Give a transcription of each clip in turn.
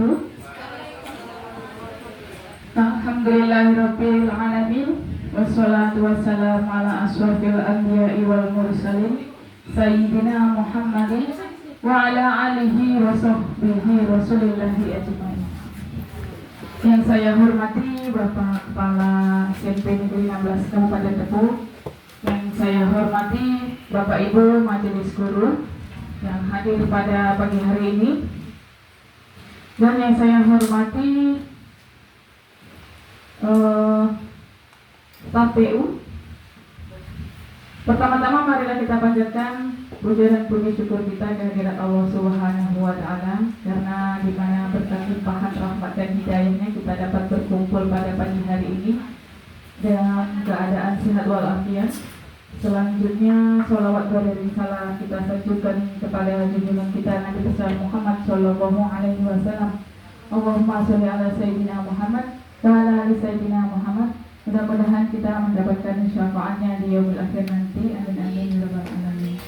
wabarakatuh. Alhamdulillahirabbil alamin wassalatu wassalamu ala asyrofil anbiya'i wal mursalin sayyidina Muhammadin wa ala alihi wa sahbihi rasulillahi ajmain. Yang saya hormati Bapak Kepala SMP Negeri 16 Kabupaten Tepung, yang saya hormati Bapak Ibu Majelis Guru yang hadir pada pagi hari ini, dan yang saya hormati KPU. Pertama-tama marilah kita panjatkan puja dan puji syukur kita kehadirat Allah Subhanahu wa Ta'ala, karena di mana berkat limpahan rahmat dan hidayahnya kita dapat berkumpul pada pagi hari ini dalam keadaan sehat walafiat. Selanjutnya sholawat dan salam kita sajukan kepada junjungan kita Nabi besar Muhammad Sallallahu Alaihi Wasallam. Allahumma sholli ala Sayyidina Muhammad wa ala ali Sayyidina Muhammad. Mudah-mudahan kita mendapatkan syafaatnya di yaumil akhir nanti. Amin amin ya rabbal alamin.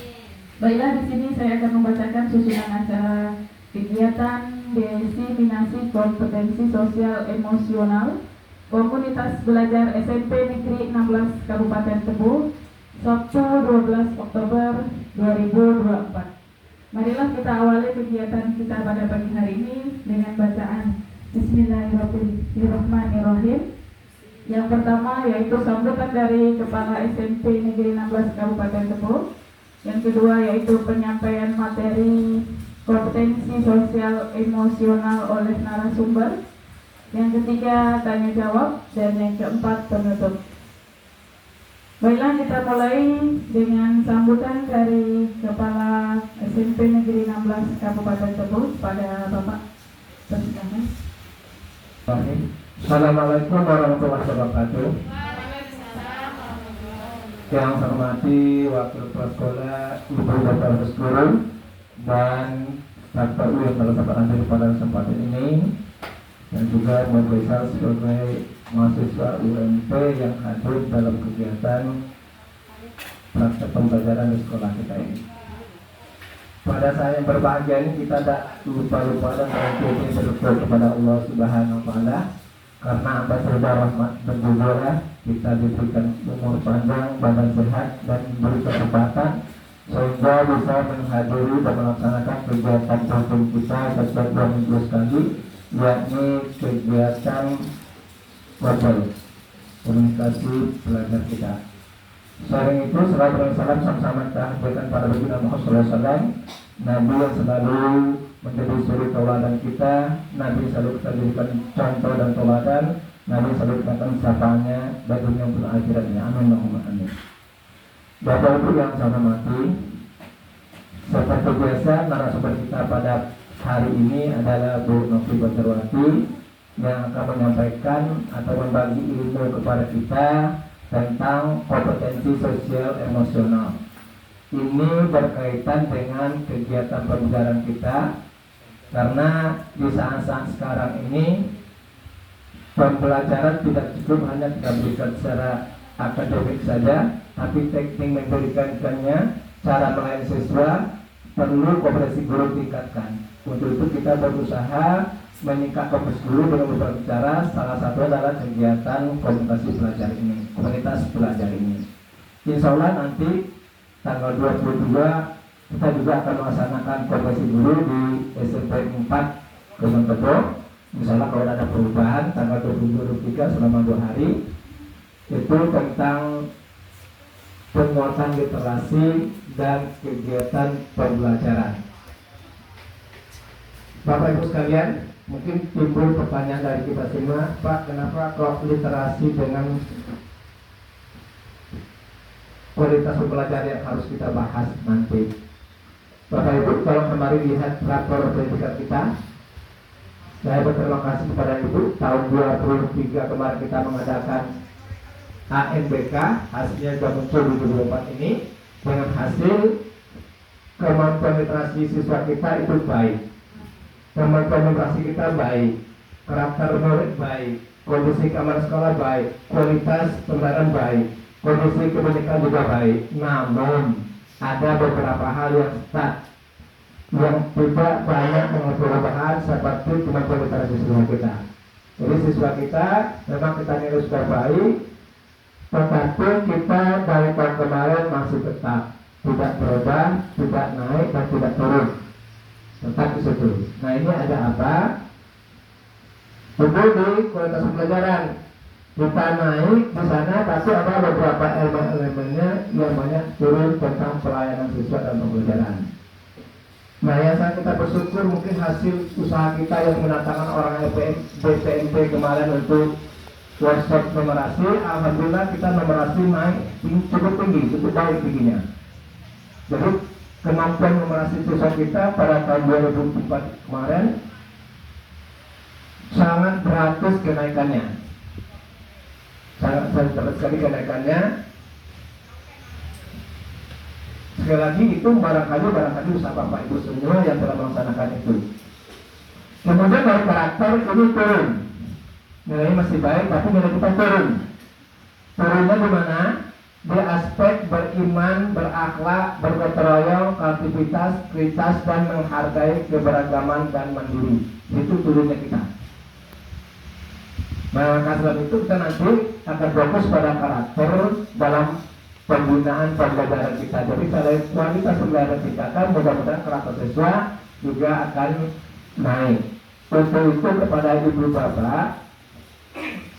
Baiklah, di sini saya akan membacakan susunan acara kegiatan diseminasi kompetensi sosial emosional Komunitas Belajar SMP Negeri 16 Kabupaten Tepung, Sabtu 12 Oktober 2024. Marilah kita awali kegiatan kita pada pagi hari ini dengan bacaan Bismillahirrahmanirrahim. Yang pertama yaitu sambutan dari Kepala SMP Negeri 16 Kabupaten Tepung. Yang kedua yaitu penyampaian materi kompetensi sosial emosional oleh narasumber. Yang ketiga tanya jawab, dan yang keempat penutup. Baiklah, kita mulai dengan sambutan dari Kepala SMP Negeri 16 Kabupaten Tepung pada Bapak. Persilakan. Assalamualaikum warahmatullahi wabarakatuh. Yang saya hormati Wakil Kepala Sekolah, Ibu Bapak Guru, dan Bapak U yang telah saya hadir pada kesempatan ini, dan juga Bapak sebagai mahasiswa UMP yang hadir dalam kegiatan praktek pembelajaran di sekolah kita ini. Pada saat yang berbahagia ini kita tidak lupa dan bersyukur kepada Allah Subhanahu wa Ta'ala, karena apa sudah rahmat dan juga kita diberikan umur panjang, badan sehat, dan diberi kesempatan sehingga bisa menghadiri dan melaksanakan kegiatan rutin kita setiap 2 minggu sekali, yakni kegiatan verbal komunikasi belajar kita. Selain itu, selalu bersalam sama-sama kita hadirkan pada baginda Muhammad SAW, Nabi yang selalu menjadi suri tauladan kita, Nabi selalu kita jadikan contoh dan tauladan, Nabi selalu kita akan syafaatnya bagi dunia dan akhiratnya. Amin Allahumma amin. Bapak Ibu yang saya hormati, seperti biasa narasumber kita pada hari ini adalah Bu Novi Banjarwati yang akan menyampaikan atau membagi ilmu kepada kita tentang kompetensi sosial emosional. Ini berkaitan dengan kegiatan pembelajaran kita, karena di saat-saat sekarang ini pembelajaran tidak cukup hanya kita berikan secara akademik saja, tapi teknik memberikannya, cara melayani siswa perlu kompetensi guru tingkatkan. Untuk itu kita berusaha meningkat kompetensi guru dengan beberapa cara. Salah satu adalah kegiatan komunikasi belajar ini, komunitas belajar ini. Insya Allah nanti tanggal 22 kita juga akan melaksanakan kompetensi guru di SMP 4 Gunung Tepung. Misalnya kalau ada perubahan tanggal 22-23 selama 2 hari itu tentang penguatan literasi dan kegiatan pembelajaran. Bapak Ibu sekalian, mungkin timbul pertanyaan dari kita semua, Pak, kenapa kok literasi dengan kualitas pembelajaran yang harus kita bahas nanti? Bapak Ibu, kalau kemarin lihat rapor pendidikan kita, saya berterima kasih kepada Ibu. Tahun 2023 kemarin kita mengadakan ANBK, hasilnya sudah muncul di 2024 ini, dengan hasil kemampuan literasi siswa kita itu baik, kemampuan literasi kita baik, karakter murid baik, kondisi kamar sekolah baik, kualitas pembelajaran baik, kondisi pendidikan juga baik. Namun ada beberapa hal yang stuck yang tidak banyak mengalami perubahan seperti kemampuan literasi siswa kita. Jadi siswa kita memang kita nilai sudah baik, tetapi kita dari tahun kemarin masih tetap tidak berubah, tidak naik dan tidak turun, tetap di situ. Nah ini ada apa? Itu di kualitas pembelajaran kita naik di sana, tapi ada beberapa elemen-elemennya yang banyak turun tentang pelayanan siswa dan pembelajaran. Nah yang saya kita bersyukur mungkin hasil usaha kita yang mendatangkan orang BPMP kemarin untuk workshop numerasi, alhamdulillah kita numerasi naik cukup tinggi, cukup baik tingginya. Jadi kemampuan numerasi siswa kita pada tahun 2004 kemarin sangat drastis kenaikannya, sangat drastis sekali kenaikannya. Sekali lagi itu barangkali usaha Bapak Ibu semua yang telah melaksanakan itu. Kemudian dari karakter ini turun, nilainya masih baik tapi nilai kita turun. Turunnya di mana? Di aspek beriman, berakhlak, bergotong royong, kreativitas, kritis dan menghargai keberagaman dan mandiri. Itu turunnya kita. Maka sebab itu kita nanti akan fokus pada karakter dalam penggunaan pembelajaran kita. Jadi kalau kualitas pembelajaran kita kan mudah-mudahan karakter siswa juga akan naik. Untuk itu kepada ibu bapak,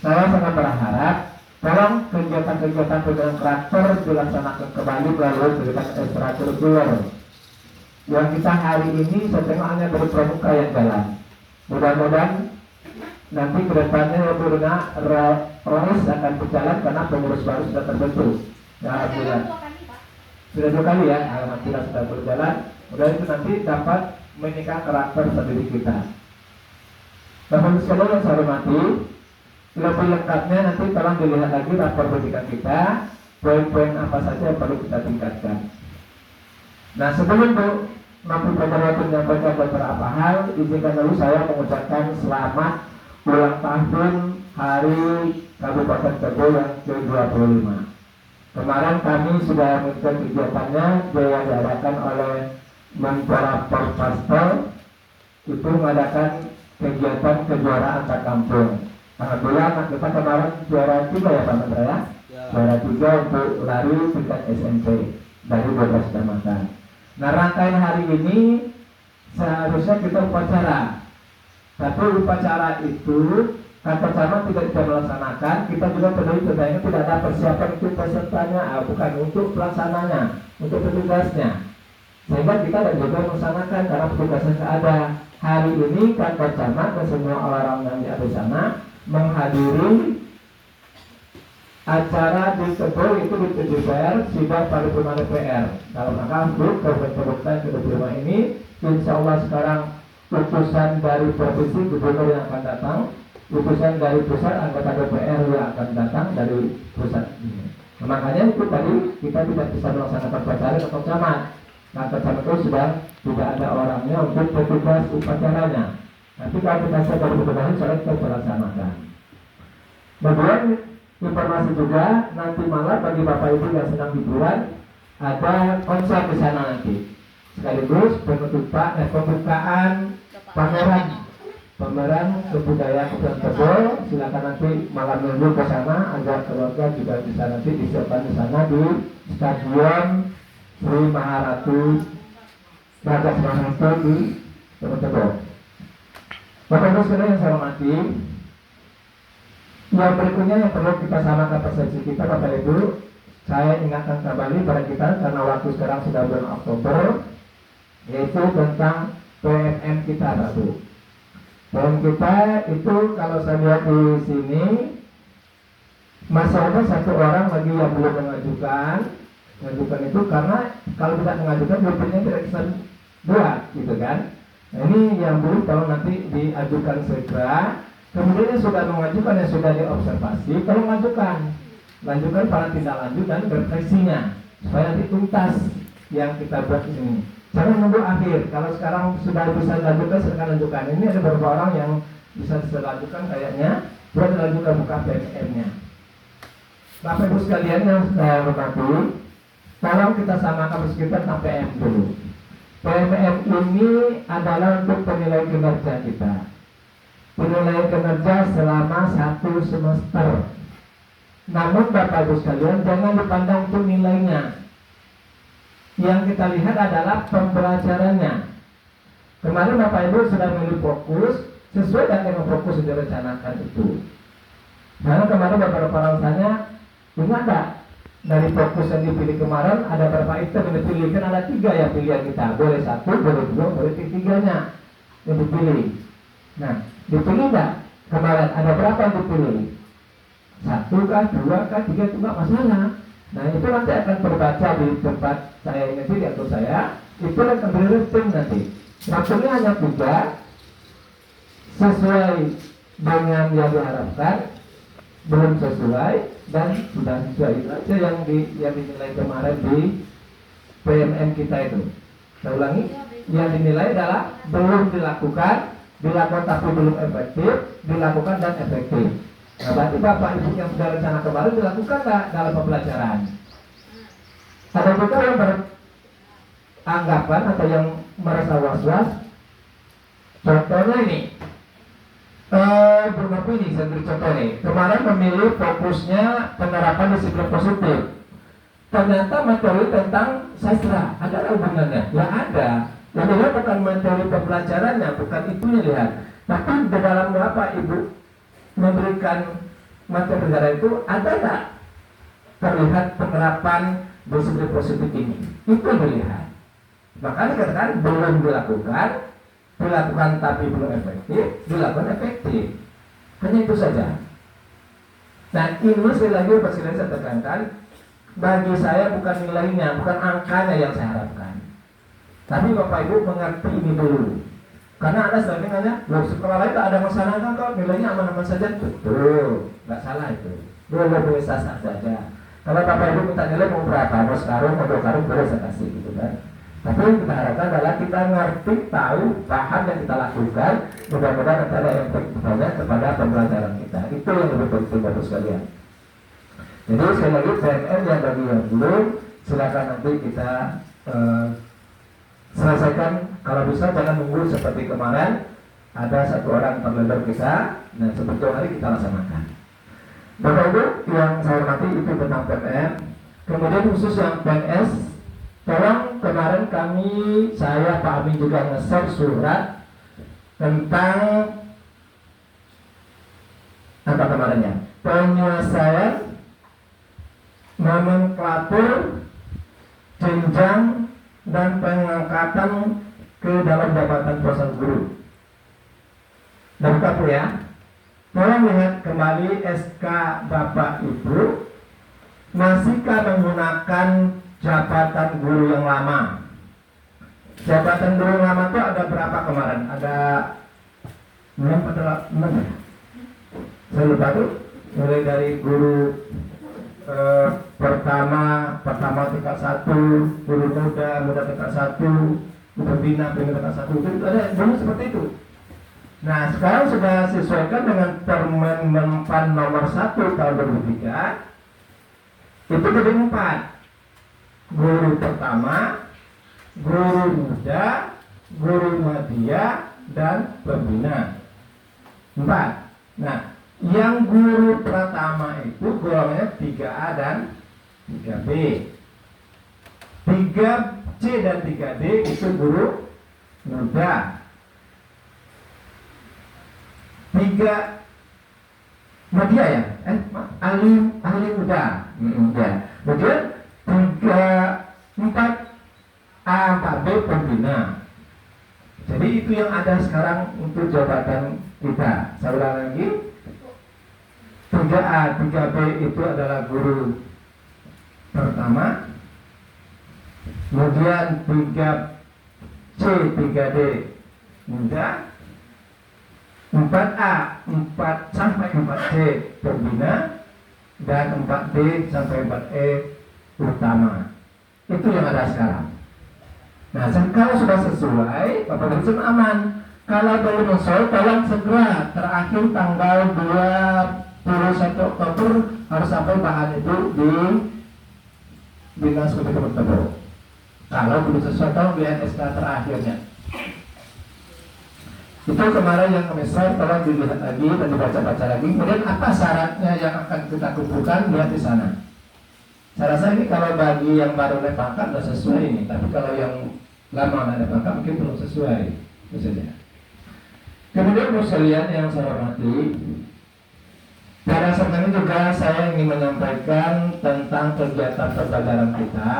saya sangat berharap tolong kegiatan-kegiatan pembelajaran karakter dilaksanakan kembali melalui kegiatan ekstrakurikuler. Yang kita hari ini setengah hanya dari pramuka yang jalan. Mudah-mudahan nanti kedepannya Rois akan berjalan karena pengurus baru sudah terbentuk. Alhamdulillah. Sudah 2 kali ya, alhamdulillah sudah berjalan. Mudah itu nanti dapat meningkatkan karakter sendiri kita. Bapak sekalian yang saya hormati, lebih lengkapnya nanti tolong dilihat lagi rapor pendidikan kita, poin-poin apa saja yang perlu kita tingkatkan. Nah sebelum mampu waktu menyampaikan beberapa hal, izinkan dulu saya mengucapkan selamat ulang tahun Hari Kabupaten Tebo yang ke-25. Kemarin kami sudah mengikuti kegiatannya yang diadakan oleh Menpora Porpastel, itu mengadakan kegiatan kejuaraan antar kampung. Alhamdulillah anak kita kemarin juara 3 ya Pak Menteri ya? Juara 3 untuk lari tingkat SMP dari 12 kecamatan. Nah rangkaian hari ini seharusnya kita upacara, tapi upacara itu kantor cabang tidak bisa melaksanakan. Kita juga peduli tidak ada persiapan untuk pesertanya, bukan untuk pelaksananya, untuk petugasnya. Sehingga kita tidak juga melaksanakan karena petugasnya tidak ada. Hari ini kantor cabang dan semua orang yang ada di sana menghadiri acara di Tebo itu di DPR sidang paripurna DPR dalam rangka untuk kebetulan ke-25 ini. Insya Allah sekarang utusan dari provinsi gubernur yang akan datang, utusan dari pusat anggota DPR yang akan datang dari pusat ini. Nah, makanya itu tadi kita tidak bisa melaksanakan upacara atau camat. Kantor camat itu sudah tidak ada orangnya untuk petugas upacaranya. Nanti kalau kita sedang berkenalan soal kita melaksanakan. Kemudian informasi juga nanti malam bagi Bapak Ibu yang sedang liburan ada konser di sana nanti. Sekaligus pembukaan pameran kebudayaan Kepulauan Tebo. Silakan nanti malam minggu ke sana agar keluarga juga bisa nanti disiapkan di sana di Stadion Sri Maharatu Bagas Maharatu di Kepulauan Tebo. Bapak Ibu sekalian yang saya hormati, yang berikutnya yang perlu kita samakan persepsi kita Bapak Ibu, saya ingatkan kembali pada kita karena waktu sekarang sudah bulan Oktober, yaitu tentang PMM kita Bapak Ibu. PMM kita itu kalau saya lihat di sini masih ada 1 orang lagi yang belum mengajukan itu karena kalau tidak mengajukan buktinya tidak bisa buat gitu kan. Nah, ini yang belum kalau nanti diajukan segera. Kemudian yang sudah mengajukan, yang sudah diobservasi, kalau mengajukan, lanjutkan pada tindak lanjut dan refleksinya supaya nanti tuntas yang kita buat ini. Jangan nunggu akhir. Kalau sekarang sudah bisa dilanjutkan, silakan lanjutkan. Ini ada beberapa orang yang bisa dilanjutkan kayaknya, buat dilanjutkan buka PMM-nya. Bapak Ibu sekalian yang saya hormati, tolong kita samakan meskipun tentang PM dulu. PMM ini adalah untuk penilaian kinerja kita. Penilaian kinerja selama 1 semester. Namun Bapak Ibu sekalian, jangan dipandang untuk nilainya. Yang kita lihat adalah pembelajarannya. Kemarin Bapak Ibu sudah memilih fokus sesuai dengan tema fokus yang direncanakan itu. Karena kemarin beberapa orang tanya, ingat tak dari fokus yang dipilih kemarin ada berapa item yang dipilih? Kan ada 3 yang pilihan kita. Boleh 1, boleh 2, boleh 3-nya yang dipilih. Nah, dipilih enggak? Kemarin ada berapa yang dipilih? 1 kah, 2 kah, 3 itu enggak masalah. Nah, itu nanti akan terbaca di tempat saya ini di akun saya. Itu akan beri rating nanti. Ratingnya hanya 3 sesuai dengan yang diharapkan, belum sesuai, dan sudah sesuai. Itu aja yang dinilai kemarin di PMM kita itu. Saya ulangi, yang dinilai adalah belum dilakukan tapi belum efektif, dilakukan dan efektif. Nah, berarti Bapak Ibu yang sudah rencana kemarin dilakukan nggak dalam pembelajaran? Ada juga yang beranggapan atau yang merasa was-was. Contohnya ini, beberapa ini saya beri contoh nih. Kemarin memilih fokusnya penerapan disiplin positif. Ternyata materi tentang sastra, ada hubungannya? Ya ada. Yang dilihat bukan materi pembelajarannya, bukan itu yang lihat. Tapi di dalam Bapak Ibu memberikan materi pelajaran itu ada tak terlihat penerapan disiplin positif ini? Itu yang dilihat. Makanya dikatakan belum dilakukan tapi belum efektif, dilakukan efektif. Hanya itu saja. Nah, ini sekali lagi saya tekankan, bagi saya bukan nilainya, bukan angkanya yang saya harapkan. Tapi Bapak Ibu mengerti ini dulu. Karena ada sebenarnya, loh sekolah lain tak ada masalah kan kok, nilainya aman-aman saja. Betul, nggak salah itu. Boleh sah-sah saja. Kalau Bapak Ibu minta nilai mau berapa, mau sekarung, mau 2 karung, boleh saya kasih gitu kan. Tapi yang kita harapkan adalah kita ngerti, tahu, paham yang kita lakukan. Mudah-mudahan nanti ada yang banyak kepada pembelajaran kita. Itu yang lebih penting Bapak sekalian. Jadi sekali lagi PMM yang bagi yang belum, silakan nanti kita selesaikan. Kalau bisa jangan nunggu seperti kemarin ada 1 orang terlender kita. Nah, seperti hari kita laksanakan. Bapak Ibu yang saya hormati, itu tentang PMM. Kemudian khusus yang PNS, tolong kemarin saya Pak Amin juga nge-share surat tentang apa kemarinnya, penyelesaian nomenklatur jenjang dan pengangkatan ke dalam jabatan pelaksana guru. Dan Bapak ya, tolong lihat kembali SK Bapak Ibu, masihkah menggunakan jabatan guru yang lama? Jabatan guru yang lama itu ada berapa kemarin? Ada 6 atau 6 ya? Saya lupa tuh. Mulai dari guru pertama tingkat 1, guru muda tingkat 1, pembina tingkat 1, itu ada dulu seperti itu. Nah, sekarang sudah sesuaikan dengan Permen Menpan nomor 1 tahun 2003. Itu jadi 4. Guru pertama, guru muda, guru media, dan pembina. 4. Nah, yang guru pertama itu golongannya 3A dan 3B. 3C dan 3D itu guru muda. 3 media ya? ahli muda. Ya. Kemudian 4A, 4B pembina. Jadi itu yang ada sekarang untuk jabatan kita. Saya ulang lagi. 3A, 3B itu adalah guru pertama. Kemudian 3C, 3D muda. 4A, 4 sampai 4C pembina, dan 4D sampai 4E utama. Itu yang ada sekarang. Nah, kalau sudah sesuai, Bapak Ibu aman. Kalau belum sesuai, tolong segera, terakhir tanggal 21 Oktober harus sampai bahan itu di Dinas Pendidikan Tebo. Kalau belum sesuai, tolong lihat SK terakhirnya. Itu kemarin yang kami share, tolong dilihat lagi dan dibaca-baca lagi. Kemudian apa syaratnya yang akan kita kumpulkan, lihat di sana. Saya rasa ini kalau bagi yang baru naik pangkat sudah sesuai ini, tapi kalau yang lama naik pangkat mungkin belum sesuai, itu saja. Kemudian Bapak sekalian yang saya hormati, pada saat ini juga saya ingin menyampaikan tentang kegiatan pembelajaran kita.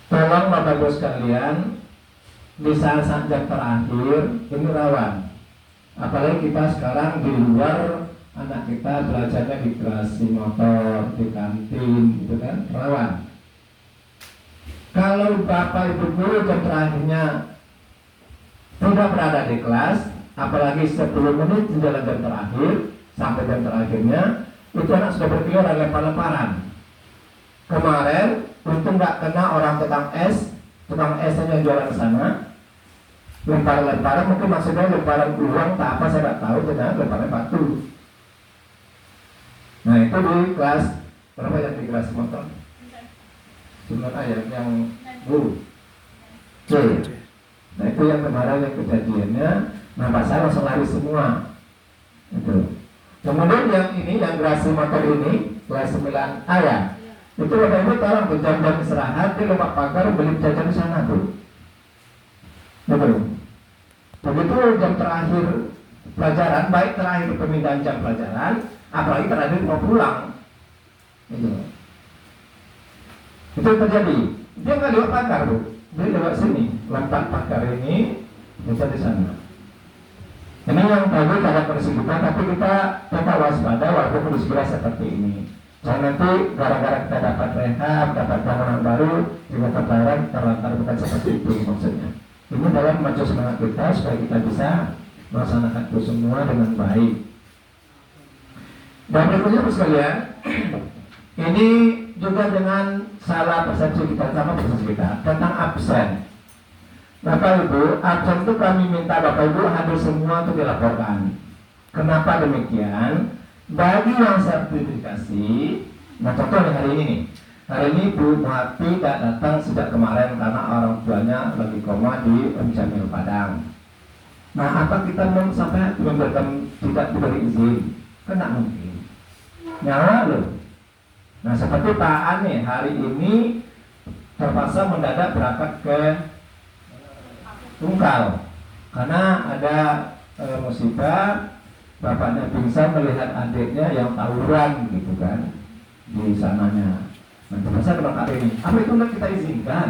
Tolong Bapak Ibu sekalian, di saat-saat jam terakhir ini rawan. Apalagi kita sekarang di luar, anak kita belajarnya di kelas motor, di kantin, itu kan rawan. Kalau Bapak Ibu guru jam terakhirnya tidak berada di kelas, apalagi 10 menit menjelang jam terakhir sampai jam terakhirnya, itu anak sudah berkeliaran lempar-lemparan. Kemarin untung nggak kena orang tukang es yang jualan ke sana. Lemparan-lemparan mungkin maksudnya lemparan uang tak apa saya nggak tahu, ternyata lemparan batu. Nah itu di kelas berapa yang di kelas motor? Sebenarnya yang C. Nah itu yang kemarin yang kejadiannya. Nah pasal langsung lari semua. Itu. Kemudian yang ini yang gerasi motor ini kelas 9A ya. Itu Bapak Ibu tolong tuh jam-jam istirahat di lompat pagar beli jajan di sana tuh. Betul. Begitu jam terakhir pelajaran, baik terakhir pemindahan jam pelajaran, apalagi terakhir mau pulang. Itu terjadi. Dia nggak lewat pagar bu, dia lewat sini, lompat pagar ini, bisa di sana. Ini yang tadi ada kondisi kita, tapi kita tetap waspada walaupun kondisi kita seperti ini. Jangan nanti gara-gara kita dapat rehab, dapat bangunan baru, juga terlarang terlantar bukan seperti itu maksudnya. Ini dalam memacu semangat kita supaya kita bisa melaksanakan itu semua dengan baik. Dan berikutnya sekalian, ini juga dengan salah persepsi kita sama persepsi kita tentang absen. Bapak Ibu, absen itu kami minta Bapak Ibu hadir semua untuk dilaporkan. Kenapa demikian? Bagi yang sertifikasi, nah contoh hari ini nih. Hari ini Bu Muhati tidak datang sejak kemarin karena orang tuanya lagi koma di Jamil Padang. Nah, apa kita mau sampai memberikan tidak diberi izin? Kan tidak mungkin. Nyawa loh. Nah, seperti Pak Ane hari ini terpaksa mendadak berangkat ke Tungkal karena ada musibah, bapaknya pingsan melihat adiknya yang tawuran gitu kan di sananya. Nah, terpaksa berangkat ini. Apa itu nak kita izinkan?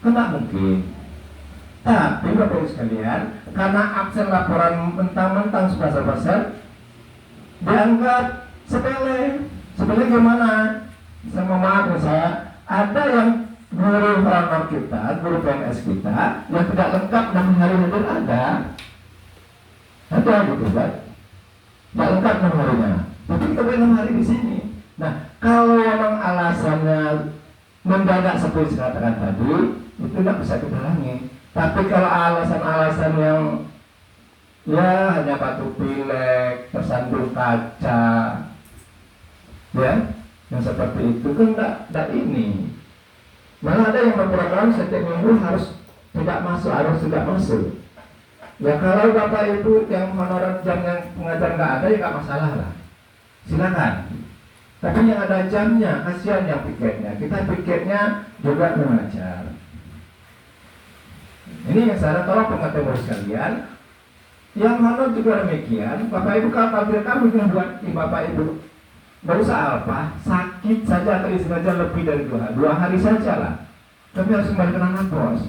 Kan tidak mungkin. Tapi Bapak Ibu sekalian, karena absen laporan mentang-mentang 11% dianggap sepele. Sepele gimana? Sama maaf saya, ada yang guru honor kita, guru PNS kita yang tidak lengkap 6 hari hadir ada gitu kan? Tidak lengkap 6 harinya. Tapi kita boleh 6 hari di sini. Nah, kalau memang alasannya mendadak seperti saya katakan tadi, itu tidak bisa dihalangi. Tapi kalau alasan-alasan yang ya hanya batu pilek, tersandung kaca, ya, yang seperti itu kan tidak ini. Malah ada yang memperlakukan setiap minggu harus tidak masuk. Ya kalau Bapak Ibu yang honorer jam yang pengajar nggak ada ya nggak masalah lah, silakan. Tapi yang ada jamnya, kasihan yang piketnya. Kita piketnya juga mengajar. Ini yang saya tolong pengertian sekalian. Yang honor juga demikian. Bapak Ibu kalau tampil kamu yang buat Bapak Ibu nggak usah apa, sakit saja atau saja lebih dari 2 hari saja lah. Tapi harus kembali ke tangan bos.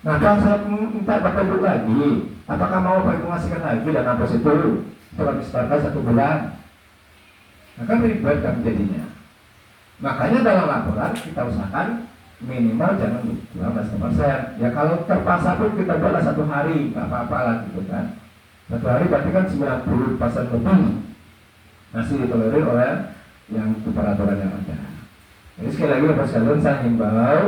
Nah kalau saya minta Bapak Ibu lagi, apakah mau Bapak Ibu ngasihkan lagi dana bos itu setelah disetorkan 1 bulan? Maka ribet kan jadinya. Makanya dalam laporan kita usahakan minimal jangan 12%. Ya kalau terpaksa pun kita buatlah 1 hari, nggak apa-apa lah gitu kan. 1 hari berarti kan 90% lebih masih ditolerir oleh yang peraturan yang ada. Jadi sekali lagi Bapak sekalian saya himbau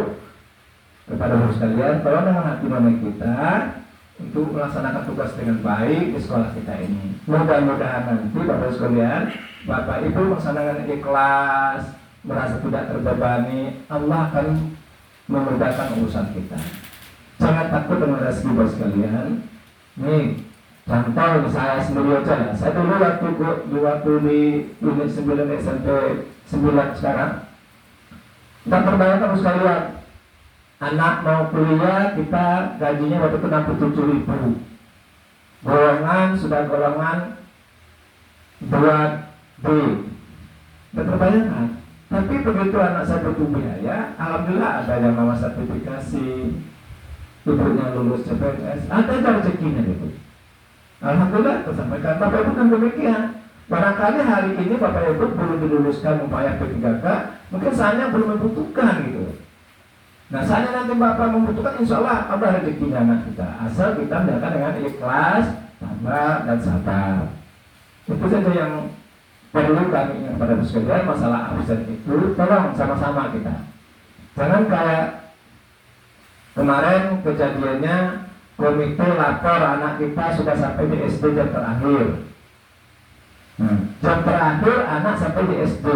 kepada Bapak sekalian, tolong dengan hati nurani kita untuk melaksanakan tugas dengan baik di sekolah kita ini. Mudah-mudahan nanti Bapak sekalian, Bapak Ibu melaksanakan ikhlas, merasa tidak terbebani, Allah akan memudahkan urusan kita. Jangan takut dengan rezeki bos sekalian. Nih, contoh saya sendiri aja ya. Saya dulu waktu di unit 9 SMP 9 sekarang, kita terbayangkan bos sekalian, anak mau kuliah kita gajinya waktu itu 67.000. Golongan sudah golongan 2B. Tidak terbayangkan. Tapi begitu anak saya butuh biaya, alhamdulillah ada yang mama sertifikasi, ibunya lulus CPNS, ada rezekinya gitu. Alhamdulillah tersampaikan. Bapak Ibu kan demikian. Barangkali hari ini Bapak Ibu belum diluluskan upaya P3K, mungkin saatnya belum membutuhkan gitu. Nah saatnya nanti Bapak membutuhkan, insya Allah ada rezekinya anak kita. Asal kita menjalankan dengan ikhlas, sabar dan sabar. Itu saja yang perlu kami ingat pada sekalian. Masalah absen itu tolong sama-sama kita. Jangan kayak kemarin kejadiannya, komite lapor anak kita sudah sampai di SD jam terakhir. Jam terakhir anak sampai di SD,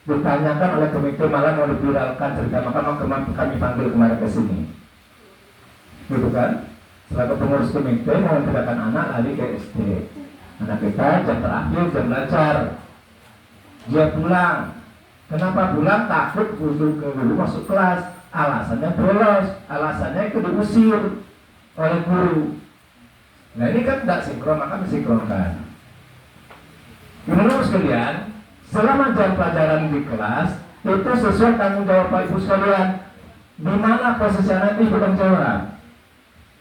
ditanyakan oleh komite malah mau diviralkan cerita, maka mau kami panggil kemarin ke sini, gitu kan? Selaku pengurus komite mau memindahkan anak lari ke SD. Anak kita jam terakhir jam belajar, dia pulang. Kenapa pulang? Takut guru masuk kelas. Alasannya bolos, alasannya itu diusir oleh guru. Nah ini kan tidak sinkron, maka disinkronkan. Menurut sekalian, selama jam pelajaran di kelas itu sesuai tanggung jawab Pak Ibu sekalian. Di mana posisi anak itu bertanggung jawab.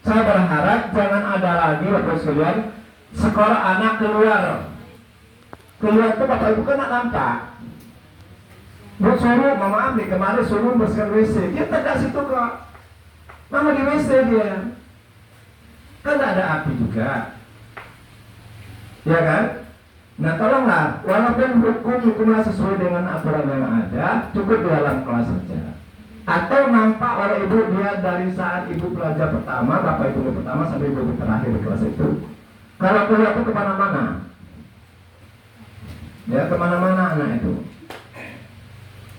Saya berharap jangan ada lagi Bapak sekalian, sekolah anak keluar itu Bapak Ibu kan nak nampak. Bu suruh, mama ambil kemarin suruh bersihkan WC, dia tidak situ kok. Mama di WC dia. Kan tidak ada api juga, ya kan? Nah tolonglah, walaupun hukumnya sesuai dengan aturan yang ada, cukup di dalam kelas saja. Atau nampak oleh ibu dia dari saat ibu belajar pertama, bapak ibu pertama sampai ibu terakhir di kelas itu. Kalau kuliah itu kemana-mana, ya kemana-mana anak itu.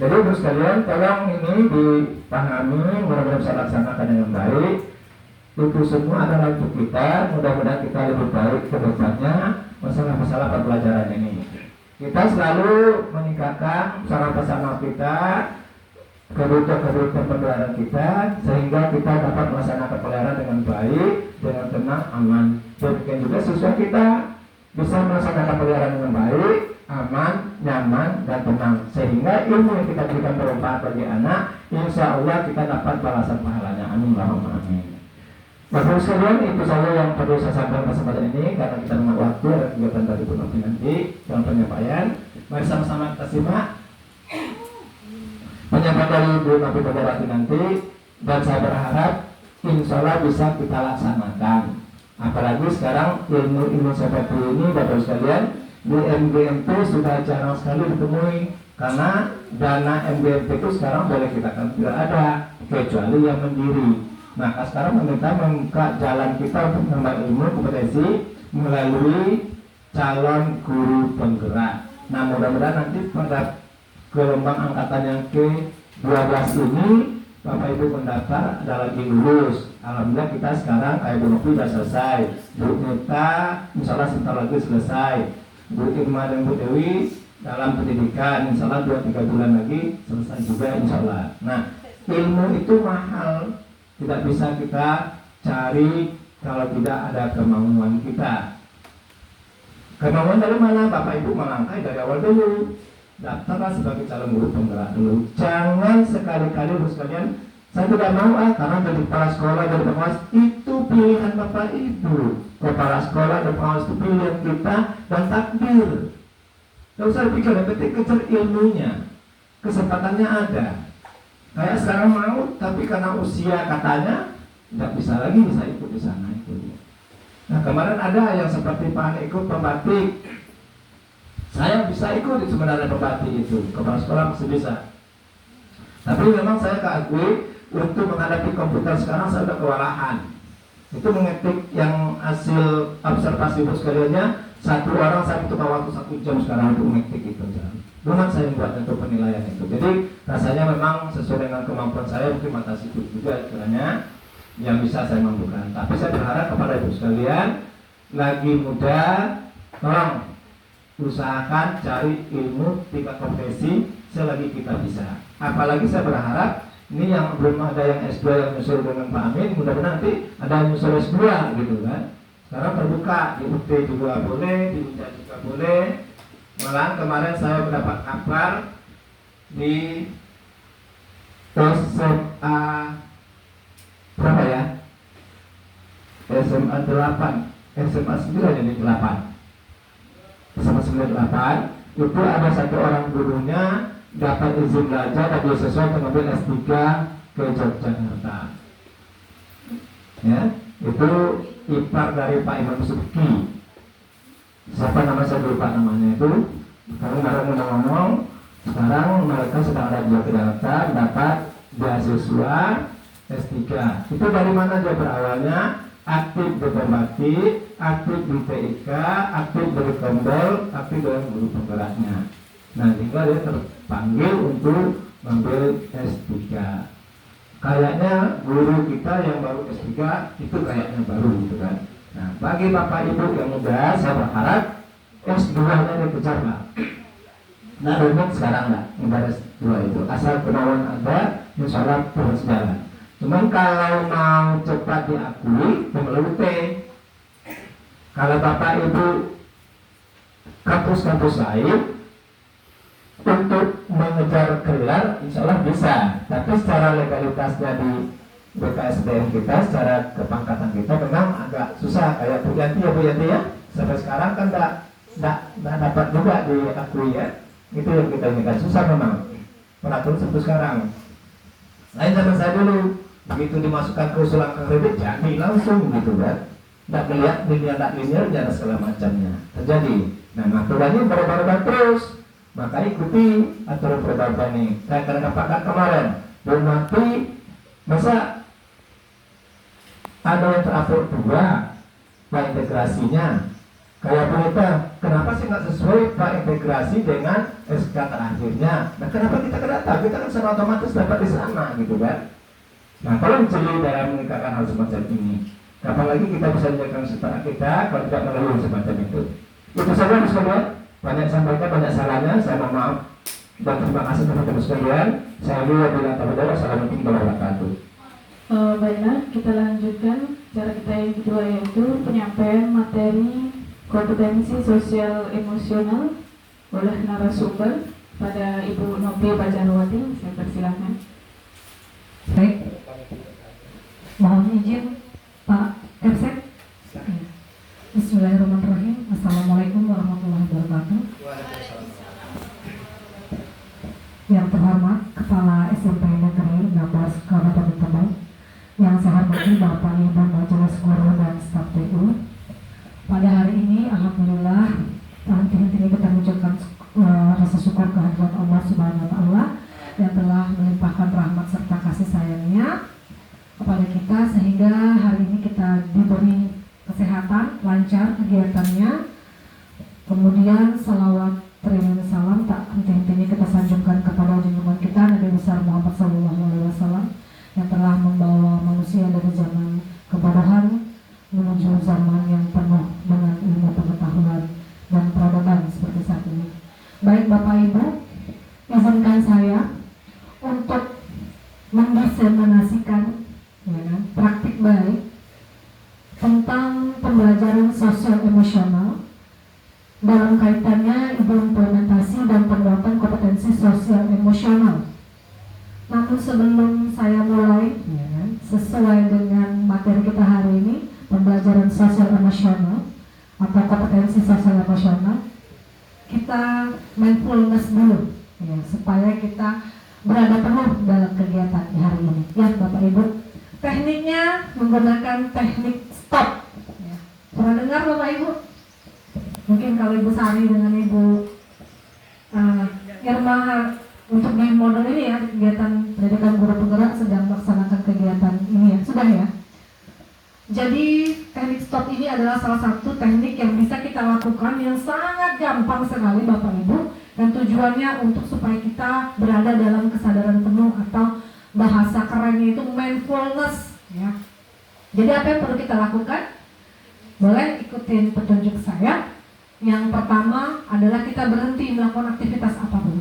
Jadi ibu sekalian, tolong ini dipahami, mudah-mudahan bisa laksanakan dengan baik. Itu semua adalah untuk kita, mudah-mudahan kita lebih baik ke depannya masalah-masalah pembelajaran ini. Kita selalu meningkatkan sarana kita, kebutuhan pembelajaran kita, sehingga kita dapat melaksanakan pelajaran dengan baik, dengan tenang, aman. Demikian juga siswa kita bisa melaksanakan pelajaran dengan baik, aman, nyaman, dan tenang, sehingga ilmu yang kita berikan bermanfaat bagi anak, insya Allah kita dapat balasan pahalanya. Amin, Allahumma amin. Bapak sekalian, itu saja yang perlu saya sampaikan kesempatan ini, karena kita mengenai waktu ada kegiatan dari Bu Novi nanti dalam penyampaian. Mari sama-sama kita simak penyampaian dari Bu Novi pada nanti, dan saya berharap insya Allah bisa kita laksanakan. Apalagi sekarang ilmu seperti ini Bapak sekalian, di MGMP sudah jarang sekali ditemui, karena dana MGMP itu sekarang boleh kita kan tidak ada kecuali yang mendiri. Maka sekarang pemerintah membuka jalan kita untuk menambah ilmu kompetensi melalui calon guru penggerak. Nah mudah-mudahan nanti pada gelombang angkatan yang ke-12 ini Bapak Ibu pendaftar ada lagi lulus. Alhamdulillah kita sekarang kayak Bu Novi sudah selesai, Bu Nita insya Allah sebentar lagi selesai, Bu Irma dan Bu Dewi dalam pendidikan insya Allah 2-3 bulan lagi selesai juga insya Allah. Nah ilmu itu mahal, tidak bisa kita cari kalau tidak ada kemauan kita. Kemauan dari mana? Bapak Ibu melangkai dari awal dulu. Daftarlah sebagai calon guru penggerak dulu. Jangan sekali-kali harus kalian, saya tidak mau karena jadi kepala sekolah, jadi pengawas. Itu pilihan Bapak Ibu. Kepala sekolah dan pengawas itu pilihan kita dan takdir. Tidak usah dipikir, yang penting kejar ilmunya. Kesempatannya ada. Kayak sekarang mau, tapi karena usia katanya tidak bisa lagi, bisa ikut di sana itu. Nah kemarin ada yang seperti Pak ikut pembatik, saya bisa ikut sebenarnya pembatik itu, kepala sekolah masih bisa. Tapi memang saya keakui untuk menghadapi komputer sekarang saya sudah kewalahan. Itu mengetik yang hasil observasi ibu sekaliannya, satu orang saya butuhkan waktu 1 jam sekarang untuk mengetik itu. Donat saya buat untuk penilaian itu. Jadi rasanya memang sesuai dengan kemampuan saya, mungkin mata sipil juga istilahnya yang bisa saya mampukan. Tapi saya berharap kepada ibu sekalian, lagi muda, tolong usahakan cari ilmu tingkat profesi selagi kita bisa. Apalagi saya berharap ini yang belum ada yang S2 yang nyusul dengan Pak Amin, mudah-mudahan nanti ada yang nyusul S2 gitu kan. Sekarang terbuka di UT juga boleh, di UNJA juga boleh. Malah kemarin saya mendapat kabar di SMA berapa ya? SMA 8, SMA 9 jadi 8. SMA 98 itu ada satu orang gurunya dapat izin belajar dan beasiswa untuk mengambil S3 ke Yogyakarta. Ya, itu ipar dari Pak Imam Subki. Siapa nama saya lupa namanya itu. Sekarang baru ngomong, sekarang mereka sedang ada di Yogyakarta dapat beasiswa S3. Itu dari mana dia berawalnya? Aktif di Perbakti, aktif di TIK, aktif dari Kombol, aktif dengan guru penggeraknya. Nah, tinggal dia terpanggil untuk mengambil S3. Kayaknya guru kita yang baru S3 itu kayaknya baru gitu kan. Nah, bagi bapak ibu yang muda, saya berharap S2-nya dikejar lah. Nah, rumit sekarang lah, ngejar S2 itu. Asal kemauan ada, insya Allah terus jalan. Cuman kalau mau cepat diakui, melalui T. Kalau bapak ibu kampus-kampus lain untuk mengejar gelar, insya Allah bisa. Tapi secara legalitasnya di BKSDM kita, secara kepangkatan kita memang agak susah. Kayak Bu Yanti ya, sampai sekarang kan tidak dapat juga diakui ya. Itu yang kita inginkan, susah memang. Peraturan sampai sekarang. Lain zaman saya dulu. Begitu dimasukkan ke usulan kredit jadi langsung gitu kan, tidak melihat linear dan segala macamnya terjadi. Nah, aturannya berubah-ubah terus, maka ikuti aturan berubah ini. Saya karena pakat kemarin belum mati, masa ada yang terupload 2 Pak integrasinya kayak berita, kenapa sih nggak sesuai Pak integrasi dengan SK terakhirnya? Nah, kenapa kita data? Kita kan secara otomatis dapat di sana gitu kan. Nah, tolong jeli dalam menegakkan hal semacam ini. Kapan lagi kita bisa menjaga setara kita kalau tidak melalui semacam itu. Itu saja sekalian. Banyak sampaikan, banyak salahnya. Saya mohon maaf dan terima kasih teman-teman sekalian. Saya bilang assalamualaikum warahmatullahi wabarakatuh. Baiklah, kita lanjutkan cara kita yang kedua, yaitu penyampaian materi kompetensi sosial emosional oleh narasumber pada Ibu Novi Bajarwati. Saya persilahkan. Baik, mohon izin Pak Ersek. Bismillahirrahmanirrahim. Assalamualaikum warahmatullahi wabarakatuh. Yang terhormat Kepala SMP Negeri 16 Kabupaten Tebet, yang saya hormati Bapak Ibu Majelis Guru dan staf TU. Pada hari ini, alhamdulillah, henti-hentinya kita mengucapkan rasa syukur kehadirat Allah Subhanahu wa Ta'ala yang telah melimpahkan rahmat serta kasih sayangnya kepada kita sehingga hari ini kita diberi kesehatan, lancar kegiatannya. Kemudian salawat triliun salam tak henti-hentinya kita sanjungkan kepada junjungan kita Nabi besar Muhammad SAW yang telah membawa manusia dari zaman kebodohan menuju zaman yang penuh dengan ilmu pengetahuan dan peradaban seperti saat ini. Baik Bapak Ibu, izinkan saya untuk mendiseminasikan praktik baik tentang pembelajaran sosial emosional dalam kaitannya implementasi dan penguatan kompetensi sosial emosional. Namun sebelum saya mulai, sesuai dengan materi kita hari ini, pembelajaran sosial emosional atau kompetensi sosial emosional, kita mindfulness dulu, supaya kita berada penuh dalam kegiatan hari ini. Ya Bapak Ibu, tekniknya menggunakan teknik stop. Pernah dengar Bapak Ibu? Mungkin kalau Ibu Sari dengan Ibu Irma untuk di modul ini ya, kegiatan pendidikan guru penggerak sedang melaksanakan kegiatan ini ya, sudah ya. Jadi teknik stop ini adalah salah satu teknik yang bisa kita lakukan yang sangat gampang sekali Bapak Ibu, dan tujuannya untuk supaya kita berada dalam kesadaran penuh atau bahasa kerennya itu mindfulness ya. Jadi apa yang perlu kita lakukan? Boleh ikutin petunjuk saya. Yang pertama adalah kita berhenti melakukan aktivitas apapun.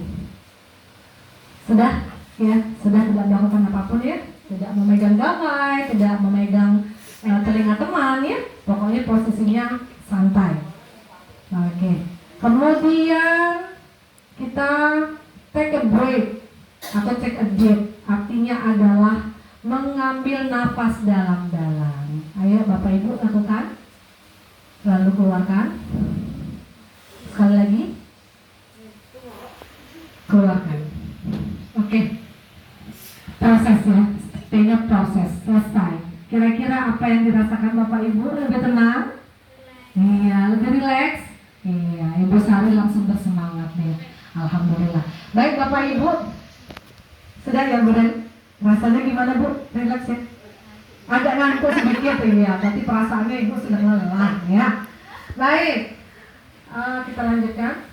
Sudah ya, sudah tidak melakukan apapun ya, tidak memegang gawai, tidak memegang telinga teman ya, pokoknya posisinya santai. Oke. Kemudian kita take a break atau take a deep, artinya adalah mengambil nafas dalam-dalam. Ayo Bapak Ibu lakukan. Lalu keluarkan. Sekali lagi. Keluarkan. Oke. Proses ya. Setengah proses selesai. Kira-kira apa yang dirasakan Bapak Ibu? Lebih tenang? Iya, lebih rileks? Iya, Ibu Sari langsung bersemangat nih. Alhamdulillah. Baik Bapak Ibu, sudah ya Bu Den? Rasanya gimana Bu? Rileks ya? Agak ngantuk sedikit ya, tapi perasaannya Ibu sudah lelah ya. Baik, kita lanjutkan.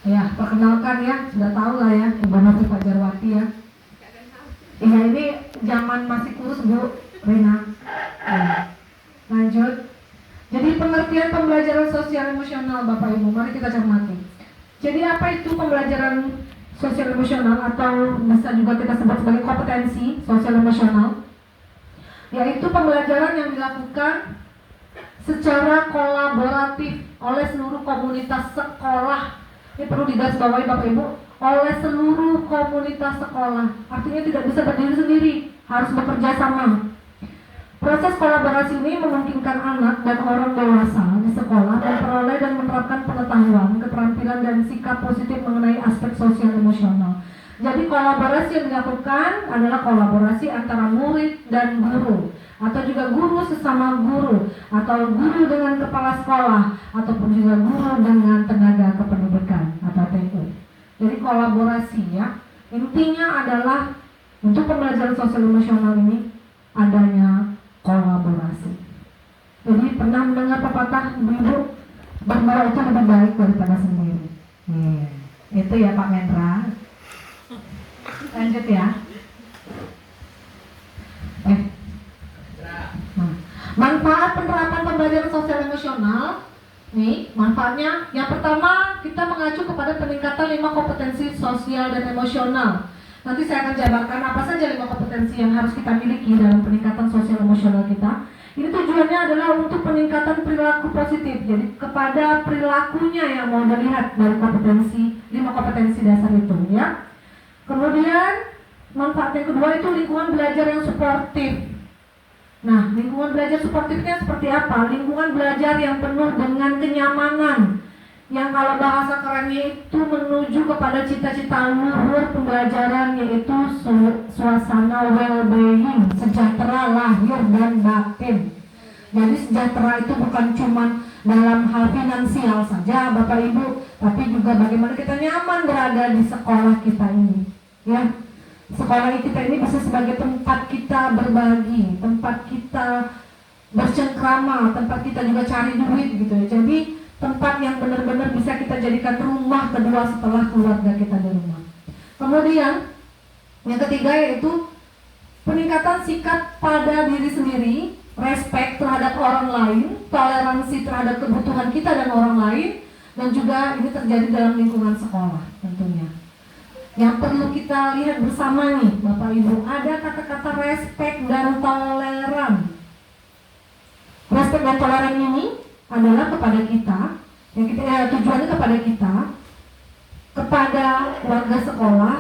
Ya, perkenalkan ya, sudah tahu lah ya, Ibu Nurti Fajarwati ya. Iya, ini zaman masih kurus Bu Rina. Ya. Lanjut. Jadi pengertian pembelajaran sosial emosional Bapak Ibu, mari kita cermati. Jadi apa itu pembelajaran sosial emosional atau bisa juga kita sebut sebagai kompetensi sosial emosional? Yaitu pembelajaran yang dilakukan secara kolaboratif oleh seluruh komunitas sekolah. Ini perlu digarisbawahi Bapak Ibu, oleh seluruh komunitas sekolah. Artinya tidak bisa berdiri sendiri, harus bekerja sama. Proses kolaborasi ini memungkinkan anak dan orang dewasa di sekolah memperoleh dan menerapkan pengetahuan, keterampilan dan sikap positif mengenai aspek sosial emosional. Jadi kolaborasi yang dilakukan adalah kolaborasi antara murid dan guru, atau juga guru sesama guru, atau guru dengan kepala sekolah, ataupun juga guru dengan tenaga kependidikan atau TU. Jadi kolaborasi ya, intinya adalah untuk pembelajaran sosial emosional ini adanya kolaborasi. Jadi pernah mendengar pepatah ibu berdua itu lebih baik daripada sendiri. Itu ya Pak Mendra. Lanjut ya. Manfaat penerapan pembelajaran sosial emosional. Nih, manfaatnya yang pertama kita mengacu kepada peningkatan 5 kompetensi sosial dan emosional. Nanti saya akan jabarkan apa saja 5 kompetensi yang harus kita miliki dalam peningkatan sosial emosional kita. Ini tujuannya adalah untuk peningkatan perilaku positif. Jadi kepada perilakunya yang mau dilihat dari kompetensi 5 kompetensi dasar itu ya. Kemudian manfaat yang kedua itu lingkungan belajar yang suportif. Nah, lingkungan belajar suportifnya seperti apa? Lingkungan belajar yang penuh dengan kenyamanan, yang kalau bahasa kerennya itu menuju kepada cita-cita luhur pembelajaran, yaitu suasana well-being, sejahtera lahir dan batin. Jadi sejahtera itu bukan cuma dalam hal finansial saja Bapak Ibu, tapi juga bagaimana kita nyaman berada di sekolah kita ini ya. Sekolah kita ini bisa sebagai tempat kita berbagi, tempat kita bercengkrama, tempat kita juga cari duit gitu ya. Jadi tempat yang benar-benar bisa kita jadikan rumah kedua setelah keluarga kita di rumah. Kemudian yang ketiga yaitu peningkatan sikap pada diri sendiri, respect terhadap orang lain, toleransi terhadap kebutuhan kita dan orang lain, dan juga ini terjadi dalam lingkungan sekolah tentunya. Yang perlu kita lihat bersama nih Bapak Ibu, ada kata-kata respect dan toleran. Respect dan toleran ini adalah kepada kita, yang kita tujuannya kepada kita, kepada warga sekolah.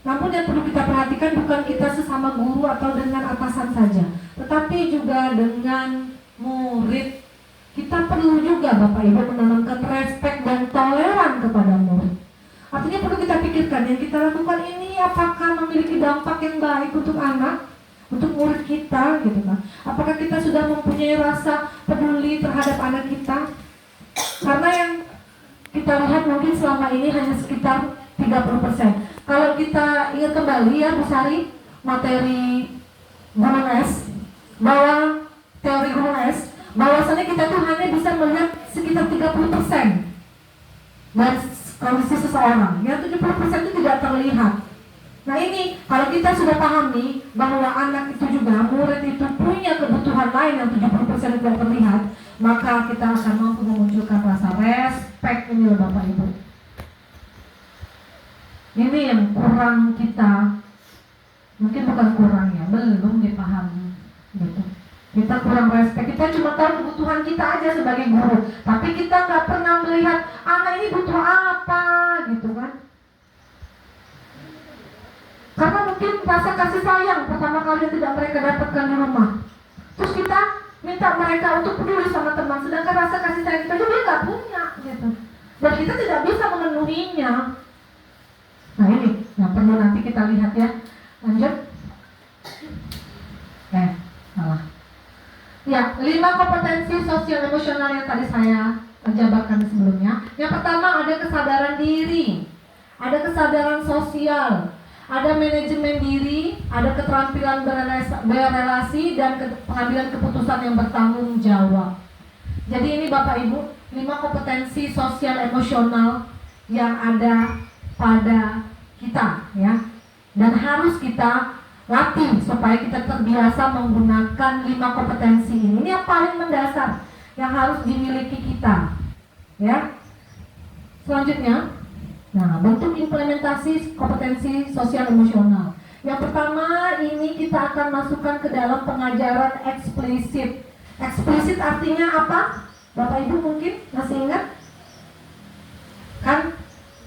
Namun yang perlu kita perhatikan bukan kita sesama guru atau dengan atasan saja, tetapi juga dengan murid. Kita perlu juga Bapak Ibu menanamkan respect dan toleran kepada murid. Artinya perlu kita pikirkan yang kita lakukan ini apakah memiliki dampak yang baik untuk anak, untuk murid kita gitu kan. Apakah kita sudah mempunyai rasa peduli terhadap anak kita? Karena yang kita lihat mungkin selama ini hanya sekitar 30%. Kalau kita ingat kembali ya Bu Sari, materi gunung es, bahwa teori gunung es, bahwasannya kita tuh hanya bisa melihat sekitar 30% dari kondisi seseorang, yang 70% itu tidak terlihat. Nah ini, kalau kita sudah pahami bahwa anak itu juga, murid itu punya kebutuhan lain yang 70% tidak terlihat, maka kita akan mampu memunculkan rasa respect ini loh Bapak Ibu. Ini yang kurang kita, mungkin bukan kurang ya, belum dipahami gitu. Kita kurang respect, kita cuma tahu kebutuhan kita aja sebagai guru, tapi kita nggak pernah melihat anak ini butuh apa gitu kan. Karena mungkin rasa kasih sayang pertama kali tidak mereka dapatkan di rumah. Terus kita minta mereka untuk peduli sama teman, sedangkan rasa kasih sayang kita juga nggak punya gitu. Dan kita tidak bisa memenuhinya. Nah ini yang perlu nanti kita lihat ya. Lanjut. Salah. Ya, 5 kompetensi sosial emosional yang tadi saya jabarkan sebelumnya. Yang pertama ada kesadaran diri, ada kesadaran sosial, ada manajemen diri, ada keterampilan berrelasi, dan pengambilan keputusan yang bertanggung jawab. Jadi ini Bapak Ibu, 5 kompetensi sosial emosional yang ada pada kita ya. Dan harus kita latih supaya kita terbiasa menggunakan 5 kompetensi ini. Ini yang paling mendasar yang harus dimiliki kita ya. Selanjutnya, nah, bentuk implementasi kompetensi sosial emosional. Yang pertama, ini kita akan masukkan ke dalam pengajaran eksplisit. Eksplisit artinya apa? Bapak Ibu mungkin masih ingat? Kan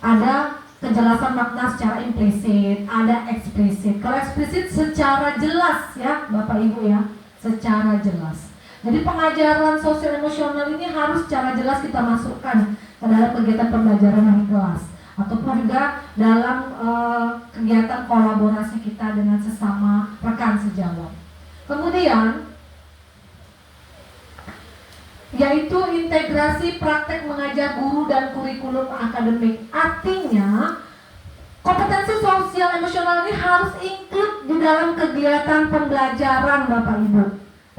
ada kejelasan makna secara implisit, ada eksplisit. Kalau eksplisit secara jelas ya, Bapak Ibu ya, secara jelas. Jadi pengajaran sosial emosional ini harus secara jelas kita masukkan ke dalam kegiatan pembelajaran di kelas, ataupun juga dalam kegiatan kolaborasi kita dengan sesama rekan sejawat. Kemudian yaitu integrasi praktek mengajar guru dan kurikulum akademik. Artinya kompetensi sosial emosional ini harus include di dalam kegiatan pembelajaran Bapak Ibu.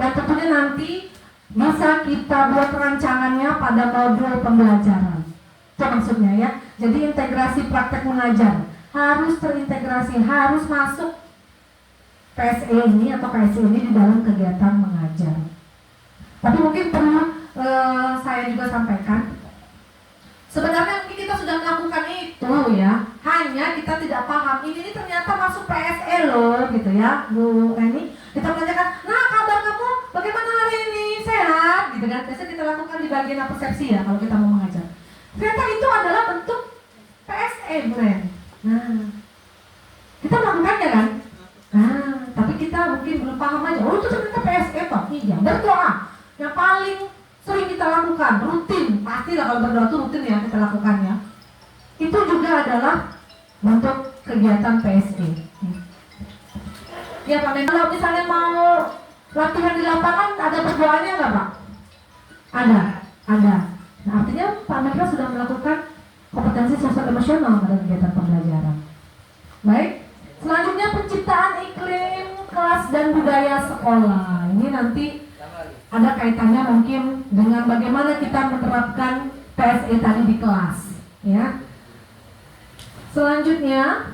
Dan tentunya nanti bisa kita buat rancangannya pada modul pembelajaran. Itu maksudnya ya. Jadi integrasi praktek mengajar harus terintegrasi, harus masuk PSE ini atau KSE ini di dalam kegiatan mengajar. Tapi mungkin perlu saya juga sampaikan, sebenarnya mungkin kita sudah melakukan itu ya, hanya kita tidak paham ini ternyata masuk PSE loh gitu ya Bu Reni. Kita menanyakan, nah kabar kamu bagaimana hari ini, sehat gitu kan. Biasanya kita lakukan di bagian persepsi ya kalau kita mau mengajar. Ternyata itu adalah bentuk PSE Bu Reni. Nah kita melakukannya kan, nah tapi kita mungkin belum paham aja. Oh itu ternyata PSE Pak. Iya, berdoa yang paling sering kita lakukan, rutin, pastilah kalau berdoa itu rutin ya kita lakukan ya. Itu juga adalah bentuk kegiatan PSE. Ya Pak Men, kalau misalnya mau latihan di lapangan ada berdoanya nggak Pak? Ada. Nah artinya Pak Mendra sudah melakukan kompetensi sosial emosional pada kegiatan pembelajaran. Baik, selanjutnya penciptaan iklim kelas dan budaya sekolah. Ini nanti ada kaitannya mungkin dengan bagaimana kita menerapkan PSE tadi di kelas ya. Selanjutnya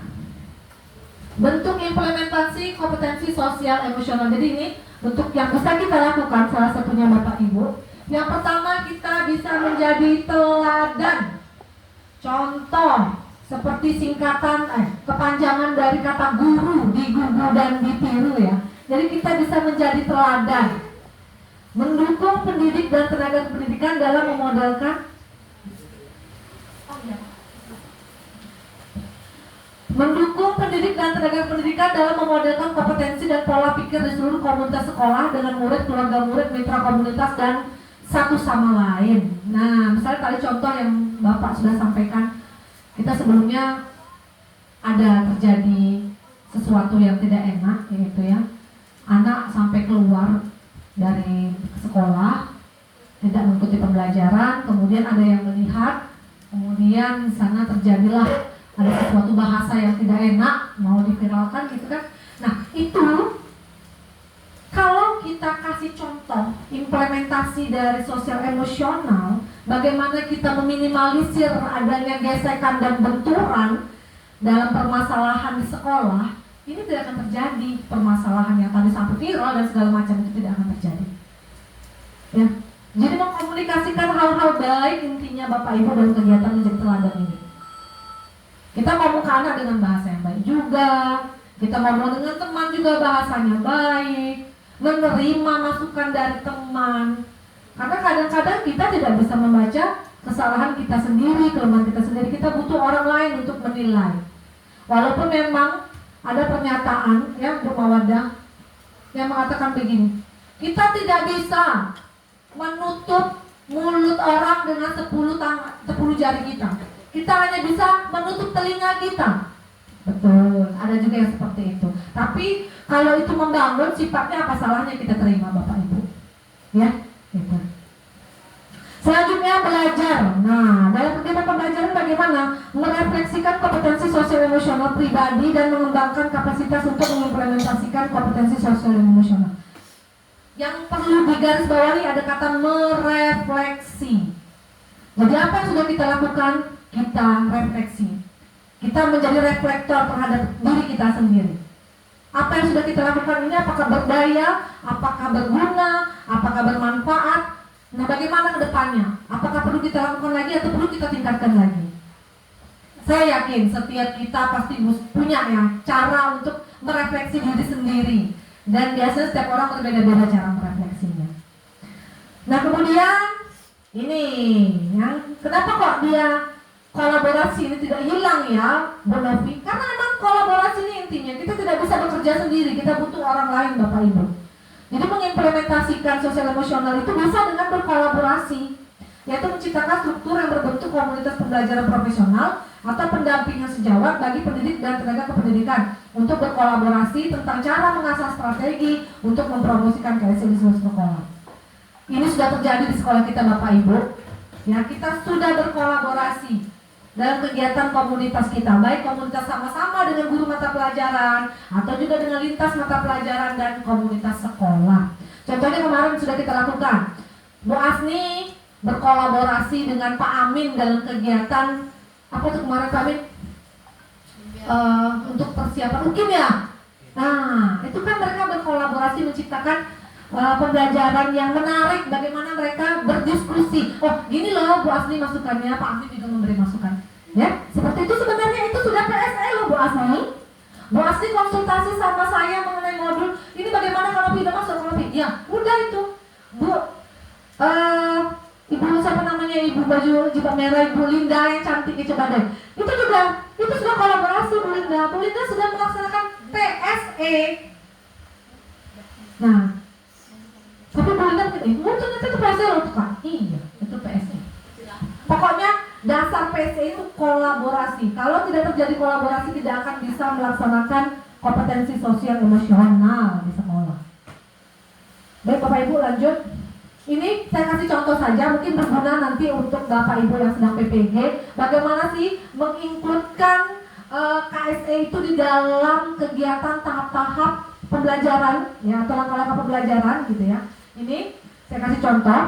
bentuk implementasi kompetensi sosial emosional. Jadi ini bentuk yang bisa kita lakukan, salah satunya Bapak Ibu. Yang pertama, kita bisa menjadi teladan. Contoh seperti singkatan kepanjangan dari kata guru, digugu dan ditiru ya. Jadi kita bisa menjadi teladan, mendukung pendidik dan tenaga pendidikan dalam memodelkan kompetensi dan pola pikir di seluruh komunitas sekolah dengan murid, keluarga murid, mitra komunitas, dan satu sama lain. Nah, misalnya tadi contoh yang Bapak sudah sampaikan, kita sebelumnya ada terjadi sesuatu yang tidak enak, yaitu ya anak sampai keluar dari sekolah, tidak mengikuti pembelajaran, kemudian ada yang melihat, kemudian di sana terjadilah ada sesuatu bahasa yang tidak enak mau diviralkan gitu kan. Nah itu kalau kita kasih contoh implementasi dari sosial emosional, bagaimana kita meminimalisir adanya gesekan dan benturan dalam permasalahan di sekolah, ini tidak akan terjadi. Permasalahan yang tadi sampai viral dan segala macam itu tidak akan terjadi. Ya, jadi mengkomunikasikan hal-hal baik intinya Bapak Ibu dalam kegiatan menjadi teladan ini. Kita ngomong ke anak dengan bahasa yang baik juga, kita ngomong dengan teman juga bahasanya baik, menerima masukan dari teman. Karena kadang-kadang kita tidak bisa membaca kesalahan kita sendiri, kelemahan kita sendiri. Kita butuh orang lain untuk menilai. Walaupun memang ada pernyataan yang bermawadah yang mengatakan begini, kita tidak bisa menutup mulut orang dengan 10 jari kita. Kita hanya bisa menutup telinga kita. Betul, ada juga yang seperti itu. Tapi kalau itu membangun sifatnya, apa salahnya kita terima Bapak Ibu? Ya, gitu. Selanjutnya belajar. Nah, dalam kegiatan pembelajaran bagaimana merefleksikan kompetensi sosial emosional pribadi dan mengembangkan kapasitas untuk mengimplementasikan kompetensi sosial emosional. Yang perlu digarisbawahi ada kata merefleksi. Jadi apa yang sudah kita lakukan? Kita refleksi. Kita menjadi reflektor terhadap diri kita sendiri. Apa yang sudah kita lakukan ini apakah berdaya, apakah berguna, apakah bermanfaat? Nah, bagaimana ke depannya? Apakah perlu kita lakukan lagi atau perlu kita tingkatkan lagi? Saya yakin setiap kita pasti punya ya cara untuk merefleksi diri sendiri. Dan biasanya setiap orang berbeda-beda cara merefleksinya. Nah, kemudian ini yang kenapa kok dia kolaborasi ini tidak hilang ya, Bu Novi? Karena memang kolaborasi ini intinya kita tidak bisa bekerja sendiri, kita butuh orang lain Bapak Ibu. Jadi mengimplementasikan sosial emosional itu bisa dengan berkolaborasi, yaitu menciptakan struktur yang berbentuk komunitas pembelajaran profesional atau pendampingan sejawat bagi pendidik dan tenaga kependidikan untuk berkolaborasi tentang cara mengasah strategi untuk mempromosikan KSE di seluruh sekolah. Ini sudah terjadi di sekolah kita Bapak Ibu. Ya, kita sudah berkolaborasi dalam kegiatan komunitas kita, baik komunitas sama-sama dengan guru mata pelajaran atau juga dengan lintas mata pelajaran dan komunitas sekolah. Contohnya kemarin sudah kita lakukan, Bu Asni berkolaborasi dengan Pak Amin dalam kegiatan apa tuh kemarin Pak Amin? Untuk persiapan UKIM ya. Nah, itu kan mereka berkolaborasi menciptakan pembelajaran yang menarik, bagaimana mereka berdiskusi. Oh, gini loh Bu Asni masukannya, Pak Amin juga memberi masukan. Ya, seperti itu sebenarnya itu sudah PSE loh Bu Asni. Bu Asni konsultasi sama saya mengenai modul ini bagaimana kalau tidak masuk kalau ya, udah itu. Bu Ibu siapa namanya, Ibu baju jubah merah, Ibu Linda yang cantik coba deh. Itu sudah kolaborasi Bu Linda. Bu Linda sudah melaksanakan PSE. Nah, tapi Bu Linda begini, ternyata itu PSE loh kan? Iya, itu PSE. Pokoknya dasar PSE itu kolaborasi. Kalau tidak terjadi kolaborasi tidak akan bisa melaksanakan kompetensi sosial emosional di sekolah. Baik Bapak Ibu lanjut. Ini saya kasih contoh saja, mungkin berguna nanti untuk Bapak Ibu yang sedang PPG. Bagaimana sih menginkludkan KSE itu di dalam kegiatan tahap-tahap pembelajaran, ya, atau langkah-langkah pembelajaran gitu ya. Ini saya kasih contoh.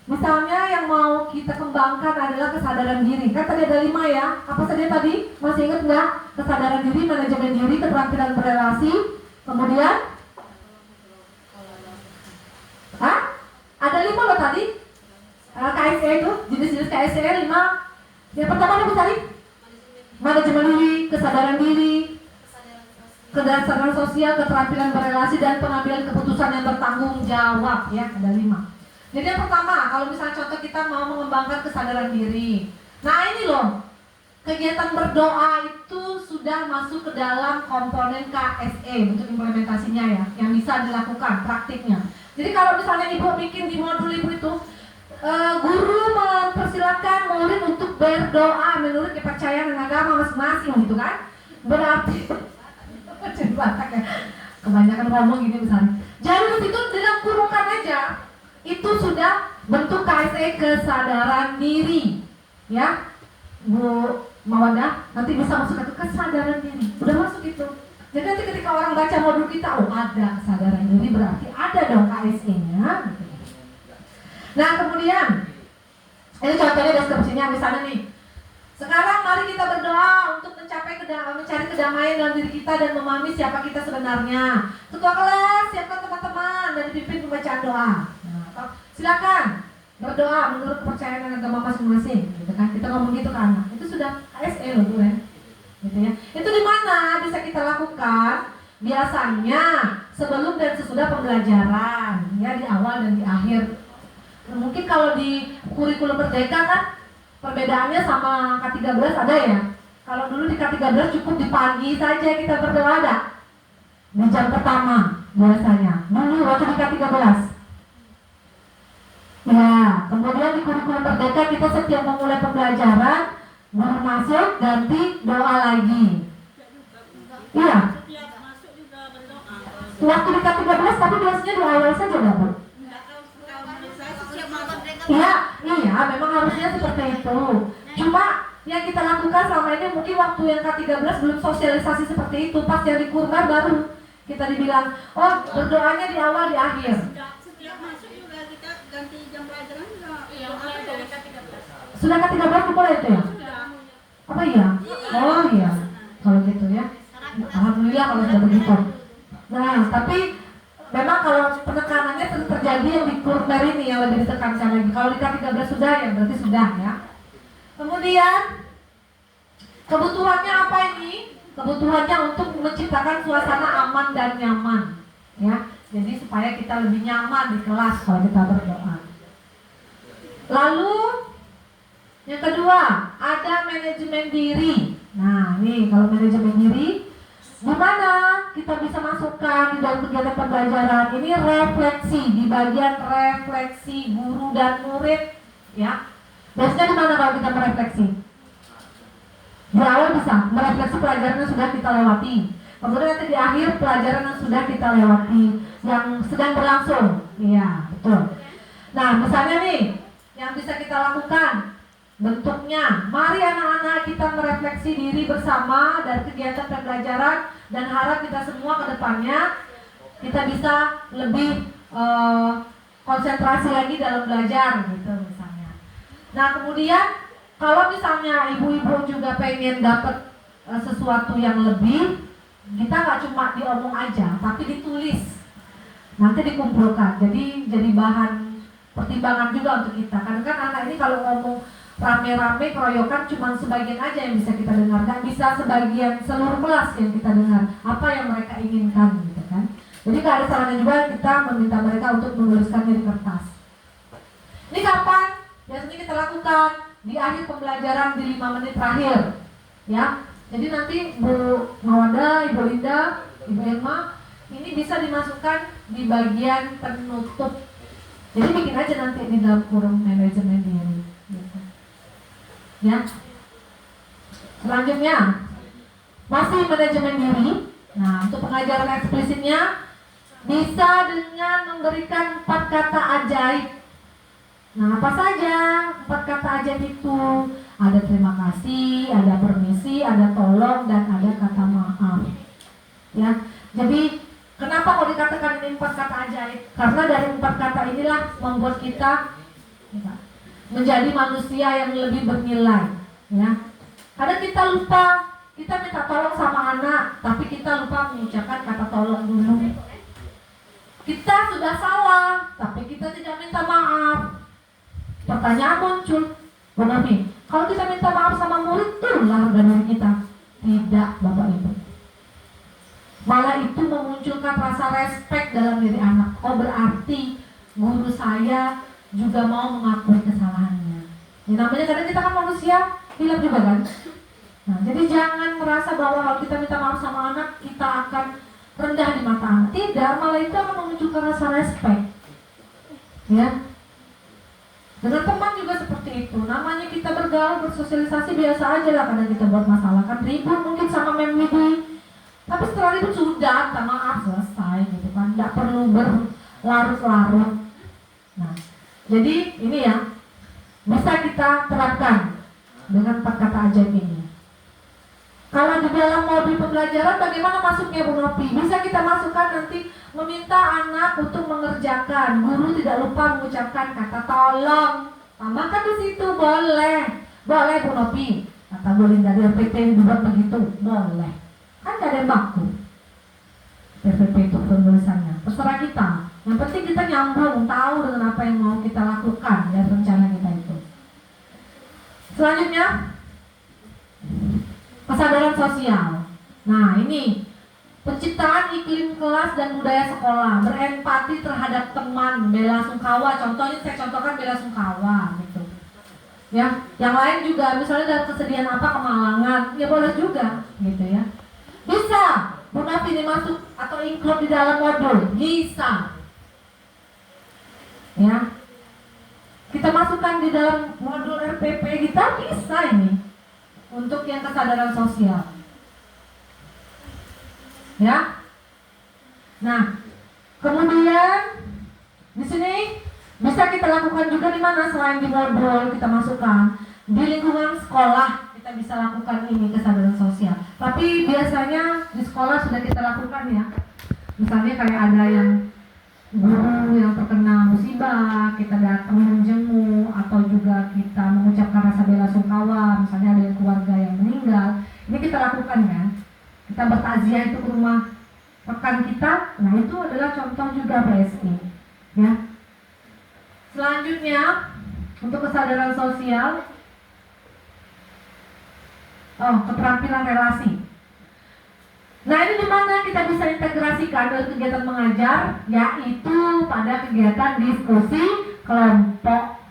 Misalnya yang mau kita kembangkan adalah kesadaran diri. Kan tadi ada 5 ya. Apa saja tadi? Masih ingat nggak? Kesadaran diri, manajemen diri, keterampilan berrelasi. Kemudian ada 5 loh tadi. KSE itu, jenis-jenis KSE 5. Yang pertama apa tadi? Manajemen diri, kesadaran diri, kesadaran sosial, keterampilan berrelasi, dan pengambilan keputusan yang bertanggung jawab ya, ada 5. Jadi yang pertama, kalau misalnya contoh kita mau mengembangkan kesadaran diri. Nah ini loh, kegiatan berdoa itu sudah masuk ke dalam komponen KSE untuk implementasinya ya, yang bisa dilakukan praktiknya. Jadi kalau misalnya Ibu bikin di modul Ibu itu, guru mempersilakan murid untuk berdoa menurut kepercayaan dan agama masing-masing gitu kan. Berarti, kebanyakan ngomong gini misalnya. Jadi itu dalam kurungan aja. Itu sudah bentuk KSE kesadaran diri ya Bu mawadah, nanti bisa masuk ke kesadaran diri. Udah masuk itu. Jadi nanti ketika orang baca modul kita, oh ada kesadaran diri, berarti ada dong KSE-nya. Nah kemudian, ini contohnya deskripsinya misalnya nih. Sekarang mari kita berdoa untuk mencari kedamaian dalam diri kita dan memahami siapa kita sebenarnya. Ketua kelas, siapkan teman-teman dan dipimpin pembacaan doa. Nah, silakan berdoa menurut kepercayaan dan agama masing-masing. Gitu kan? Kita ngomong gitu ke anak. Itu sudah KSE loh, Bu, ya. Gitu ya. Itu di mana bisa kita lakukan? Biasanya sebelum dan sesudah pembelajaran, ya di awal dan di akhir. Mungkin kalau di kurikulum Merdeka kan perbedaannya sama K13 ada ya. Kalau dulu di K13 cukup di pagi saja kita berdoa, ada di jam pertama biasanya. Dulu waktu di K13. Ya, kemudian di kurikulum Merdeka kita setiap memulai pembelajaran baru masuk ganti doa lagi. Iya. Waktu di K13 tapi biasanya di awal saja enggak, Bu? Iya, memang harusnya seperti itu. Cuma yang kita lakukan selama ini mungkin waktu yang K13 belum sosialisasi seperti itu. Pas yang di Kurma baru kita dibilang, oh berdoanya di awal di akhir. Setiap masuk juga kita ganti jam pelajaran juga. Sudah K13 mulai itu ya? Apa iya? Oh iya, kalau gitu ya. Alhamdulillah kalau sudah begitu. Nah, tapi memang kalau penekanannya terjadi yang di kurmer ini yang lebih ditekankan lagi. Kalau di K13 sudah ya berarti sudah ya. Kemudian kebutuhannya apa ini? Kebutuhannya untuk menciptakan suasana aman dan nyaman, ya. Jadi supaya kita lebih nyaman di kelas kalau kita berdoa. Lalu yang kedua ada manajemen diri. Nah, nih kalau manajemen diri, gimana kita bisa masukkan di dalam kegiatan pembelajaran ini refleksi di bagian refleksi guru dan murid, ya. Biasanya di mana kalau kita merefleksi? Di awal bisa merefleksi pelajaran yang sudah kita lewati. Kemudian nanti di akhir pelajaran yang sudah kita lewati, yang sedang berlangsung. Iya, betul. Nah, misalnya nih, yang bisa kita lakukan bentuknya, mari anak-anak kita merefleksi diri bersama dari kegiatan pembelajaran dan harap kita semua ke depannya kita bisa lebih konsentrasi lagi dalam belajar gitu misalnya. Nah kemudian kalau misalnya ibu-ibu juga pengen dapat sesuatu yang lebih, kita nggak cuma diomong aja tapi ditulis, nanti dikumpulkan jadi bahan pertimbangan juga untuk kita. Karena kan anak ini kalau ngomong rame-rame keroyokan cuma sebagian aja yang bisa kita dengar, nggak bisa sebagian seluruh kelas yang kita dengar apa yang mereka inginkan gitu kan. Jadi nggak ada salahnya juga kita meminta mereka untuk menuliskannya di kertas. Ini kapan biasanya kita lakukan? Di akhir pembelajaran di 5 menit terakhir ya. Jadi nanti Bu Mawada, Ibu Linda, Ibu Emma ini bisa dimasukkan di bagian penutup. Jadi bikin aja nanti di dalam kurung manajemen diri gitu. Ya. Selanjutnya masih manajemen diri. Nah, untuk pengajaran eksplisitnya bisa dengan memberikan 4 kata ajaib. Nah, apa saja 4 kata ajaib itu? Ada terima kasih, ada permisi, ada tolong, dan ada kata maaf. Ya, jadi kenapa kok dikatakan ini 4 kata ajaib? Karena dari 4 kata inilah membuat kita menjadi manusia yang lebih bernilai. Ya, kadang kita lupa, kita minta tolong sama anak, tapi kita lupa mengucapkan kata tolong dulu. Kita sudah salah, tapi kita tidak minta maaf. Pertanyaan muncul, Bu Nafi, kalau kita minta maaf sama murid, turunlah harga diri kita. Tidak, Bapak Ibu. Malah itu memunculkan rasa respek dalam diri anak. Oh berarti guru saya juga mau mengakui kesalahannya. Ya, namanya kadang kita kan manusia, hilaf juga kan. Nah, jadi jangan merasa bahwa kalau kita minta maaf sama anak, kita akan rendah di mata anak. Tidak, malah itu akan memunculkan rasa respek. Ya. Dengan teman juga seperti itu. Namanya kita bergaul, bersosialisasi biasa aja lah. Kadang kita buat masalah kan ribut mungkin sama Mem Widi. Tapi setelah ribut sudah, minta maaf, selesai gitu kan. Tidak perlu berlarut-larut. Nah, jadi ini ya bisa kita terapkan dengan 4 kata ajaib ini. Kalau di dalam modul pembelajaran bagaimana masuknya Bu Nopi? Bisa kita masukkan nanti meminta anak untuk mengerjakan. Guru tidak lupa mengucapkan kata tolong. Tambahkan di situ, boleh. Boleh Bu Nopi. Kata Bu Linda di RPP dibuat begitu, boleh. Kan gak ada yang baku. RPP itu penulisannya. Terserah kita. Yang penting kita nyambung, tahu dengan apa yang mau kita lakukan dan rencana kita itu. Selanjutnya, kesadaran sosial. Nah, ini penciptaan iklim kelas dan budaya sekolah, berempati terhadap teman, bela sungkawa. Contohnya saya contohkan bela sungkawa gitu. Ya, yang lain juga misalnya dalam kesedihan apa kemalangan, ya boleh juga gitu ya. Bisa Bu Nopi ini masuk atau include di dalam modul, bisa. Ya. Kita masukkan di dalam modul RPP kita bisa ini. Untuk yang kesadaran sosial. Ya. Nah, kemudian di sini bisa kita lakukan juga di mana selain di modul kita masukkan di lingkungan sekolah kita bisa lakukan ini kesadaran sosial. Tapi biasanya di sekolah sudah kita lakukan ya. Misalnya kayak ada yang guru yang terkena musibah, kita datang menjenguk atau juga kita mengucapkan rasa bela sungkawa, misalnya ada keluarga yang meninggal, ini kita lakukan kan. Kita bertakziah itu ke rumah rekan kita, nah itu adalah contoh juga PSI ya. Selanjutnya untuk kesadaran sosial, keterampilan relasi. Nah ini dimana kita bisa integrasikan dari kegiatan mengajar, yaitu pada kegiatan diskusi kelompok.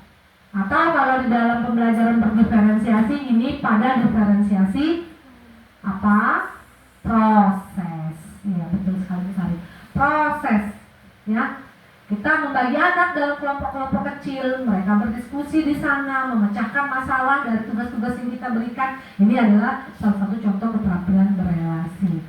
Atau kalau di dalam pembelajaran berdiferensiasi ini pada diferensiasi apa? Proses. Iya betul sekali Sari. Proses. Ya. Kita membagi anak dalam kelompok-kelompok kecil, mereka berdiskusi di sana, memecahkan masalah dari tugas-tugas yang kita berikan. Ini adalah salah satu contoh keterampilan berelasi.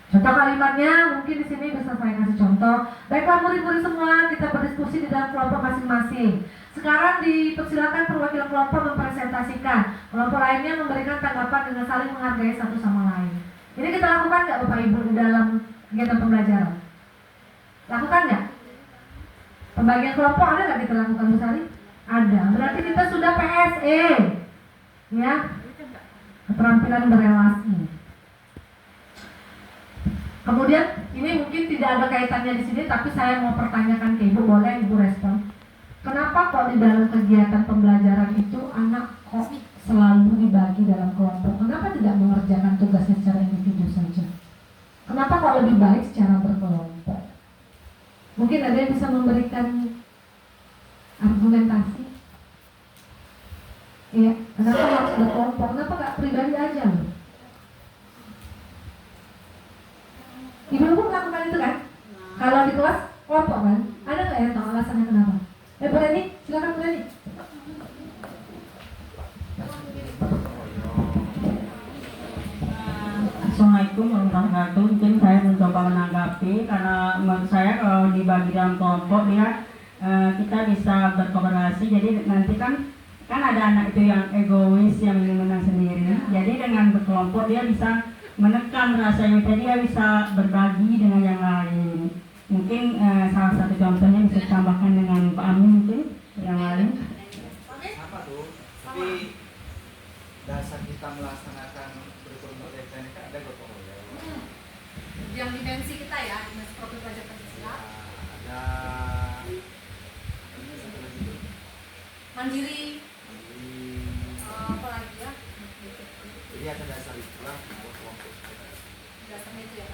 Contoh kalimatnya mungkin di sini bisa saya kasih contoh. Baiklah murid-murid semua, kita berdiskusi di dalam kelompok masing-masing. Sekarang dipersilakan perwakilan kelompok mempresentasikan. Kelompok lainnya memberikan tanggapan dengan saling menghargai satu sama lain. Ini kita lakukan nggak Bapak Ibu di dalam kegiatan pembelajaran? Lakukan nggak? Pembagian kelompok ada nggak kita lakukan Bu Sari? Ada. Berarti kita sudah PSE, ya, keterampilan berelasi. Kemudian ini mungkin tidak ada kaitannya di sini, tapi saya mau pertanyakan ke Ibu, boleh Ibu respon? Kenapa kok di dalam kegiatan pembelajaran itu anak kok selalu dibagi dalam kelompok? Kenapa tidak mengerjakan tugasnya secara individu saja? Kenapa kok lebih baik secara berkelompok? Mungkin ada yang bisa memberikan argumentasi. Iya, kenapa harus berkelompok? Kenapa nggak pribadi aja loh? Ibu-ibu melakukan itu kan? Kalau di kelas kelompok kan? Ada nggak yang tahu alasannya kenapa? Bu Reni, silakan Bu Reni. Assalamualaikum warahmatullahi wabarakatuh. Mungkin saya mencoba menanggapi karena menurut saya kalau dibagi dalam kelompok dia kita bisa berkooperasi. Jadi nanti kan ada anak itu yang egois yang ingin menang sendiri. Jadi dengan berkelompok dia bisa menekan rasanya, dia bisa berbagi dengan yang lain. Mungkin salah satu contohnya bisa ditambahkan dengan Pak Amin mungkin yang lain. Apa tuh? Tapi dasar kita melaksanakan berkelompok ini kan ada gotong royong. Yang dimensi kita ya, dimensi profil pelajar Pancasila. Ada Mandiri. Apa lagi ya? Jadi ada dasar itulah buat kelompok. Dasarnya itu ya.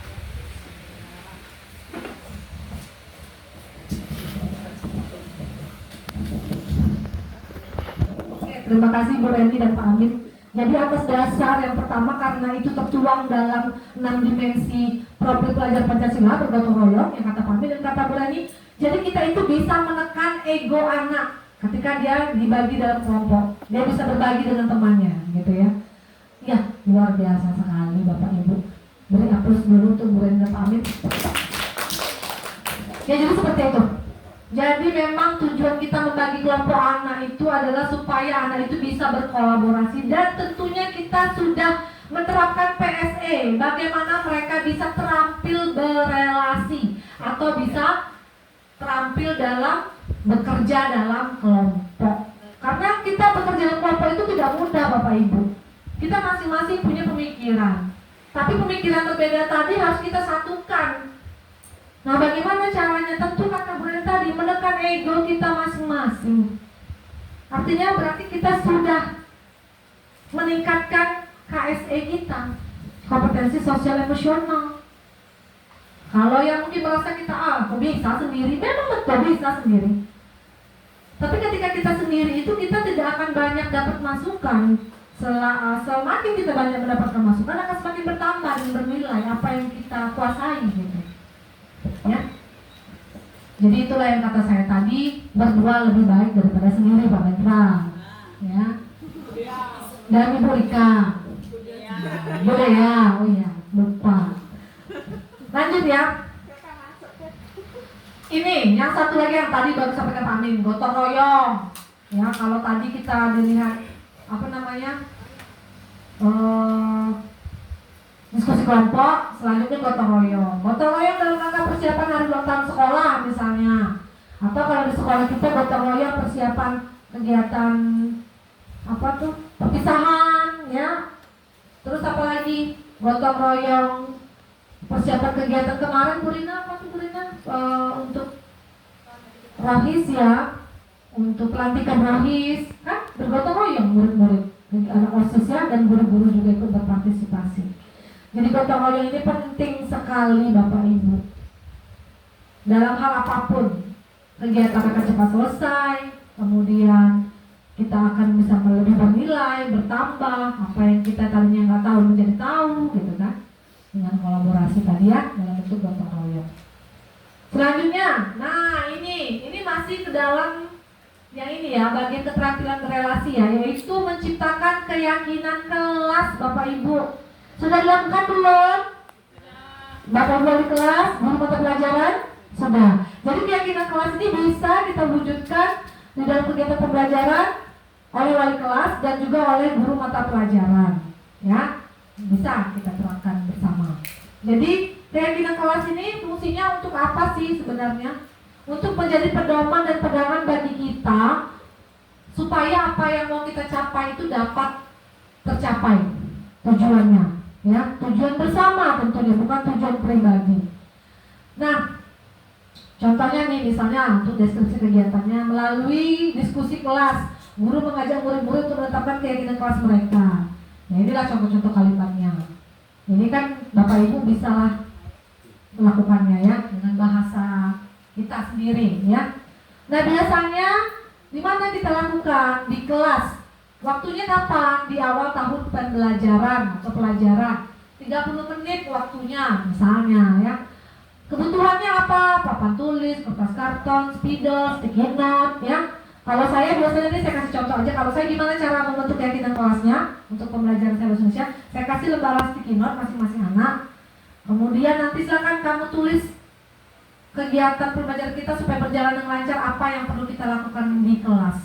Terima kasih Bu Reni dan Pak Amin. Jadi atas dasar yang pertama karena itu tertuang dalam 6 dimensi profil pelajar Pancasila bergotong royong yang kata Pak Amin dan kata Bu Reni. Jadi kita itu bisa menekan ego anak ketika dia dibagi dalam kelompok. Dia bisa berbagi dengan temannya gitu ya. Ya luar biasa sekali Bapak Ibu. Beri aplaus dulu untuk Bu Reni dan Pak Amin. Ya jadi seperti itu. Jadi memang tujuan kita membagi kelompok anak itu adalah supaya anak itu bisa berkolaborasi dan tentunya kita sudah menerapkan PSE, bagaimana mereka bisa terampil berelasi atau bisa terampil dalam bekerja dalam kelompok. Karena kita bekerja dalam kelompok itu tidak mudah Bapak Ibu. Kita masing-masing punya pemikiran, tapi pemikiran berbeda tadi harus kita satukan. Nah, bagaimana caranya? Tentu kata Bu Ren tadi, menekan ego kita masing-masing. Artinya berarti kita sudah meningkatkan KSE kita, kompetensi sosial emosional. Kalau yang mungkin merasa kita aku bisa sendiri, memang betul bisa sendiri. Tapi ketika kita sendiri itu kita tidak akan banyak dapat masukan. Semakin kita banyak mendapatkan masukan akan semakin bertambah dan bernilai apa yang kita kuasai gitu. Ya. Jadi itulah yang kata saya tadi, berdua lebih baik daripada sendiri Pak Mendra. Ya. Dan Ibu Rika. Boleh ya, oh iya, lupa. Lanjut ya. Ini yang satu lagi yang tadi baru sampaikan Pak Amin, gotong royong. Ya, kalau tadi kita dilihat apa namanya? Diskusi kelompok, selanjutnya gotong royong. Gotong royong dalam rangka persiapan hari ulang tahun sekolah misalnya. Atau kalau di sekolah kita gotong royong persiapan kegiatan apa tuh? Perpisahan ya. Terus apa lagi? Gotong royong persiapan kegiatan kemarin Bu Rina, apa tuh Bu Rina? Untuk rohis ya. Untuk pelantikan rohis, kan bergotong royong murid-murid, anak OSIS ya, dan guru-guru juga ikut berpartisipasi. Jadi gotong royong ini penting sekali Bapak Ibu. Dalam hal apapun, kegiatan akan cepat selesai, kemudian kita akan bisa lebih bernilai, bertambah, apa yang kita tadinya nggak tahu menjadi tahu, gitu kan? Dengan kolaborasi tadi ya, dalam bentuk gotong royong. Selanjutnya, nah ini masih ke dalam yang ini ya, bagian keterampilan berelasi ya, yaitu menciptakan keyakinan kelas Bapak Ibu. Sudah dilakukan belum? Bapak Ibu di kelas, guru mata pelajaran? Sudah. Jadi keyakinan kelas ini bisa kita wujudkan di dalam kegiatan pembelajaran oleh wali kelas dan juga oleh guru mata pelajaran. Ya, bisa kita terapkan bersama. Jadi keyakinan kelas ini fungsinya untuk apa sih sebenarnya? Untuk menjadi pedoman dan pegangan bagi kita supaya apa yang mau kita capai itu dapat tercapai tujuannya, ya, tujuan bersama tentunya, bukan tujuan pribadi. Nah, contohnya nih misalnya untuk deskripsi kegiatannya melalui diskusi kelas, guru mengajak murid-murid untuk menetapkan keyakinan kelas mereka. Nah, inilah contoh-contoh kalimatnya. Ini kan Bapak Ibu bisalah melakukannya ya dengan bahasa kita sendiri ya. Nah, biasanya di mana kita lakukan? Di kelas. Waktunya kapan? Di awal tahun pembelajaran atau pelajaran. 30 menit waktunya misalnya ya. Kebutuhannya apa? Papan tulis, kertas karton, spidol, sticky note ya. Kalau saya biasanya ini saya kasih contoh aja. Kalau saya gimana cara membentuk keyakinan kelasnya untuk pembelajaran saya bahasa Indonesia? Saya kasih lembaran sticky note masing-masing anak. Kemudian nanti silakan kamu tulis kegiatan pembelajaran kita supaya berjalan dengan lancar, apa yang perlu kita lakukan di kelas.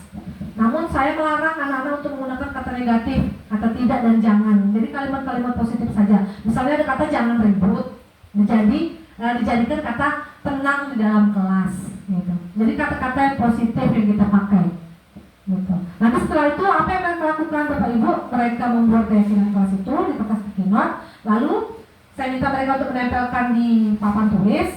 Namun saya melarang anak-anak untuk menggunakan kata negatif, kata tidak dan jangan. Jadi kalimat-kalimat positif saja. Misalnya ada kata jangan ribut, dijadikan kata tenang di dalam kelas. Gitu. Jadi kata-kata yang positif yang kita pakai. Gitu. Nanti setelah itu apa yang mereka lakukan Bapak Ibu? Mereka membuat keyakinan kelas itu di kertas sticky note. Lalu saya minta mereka untuk menempelkan di papan tulis.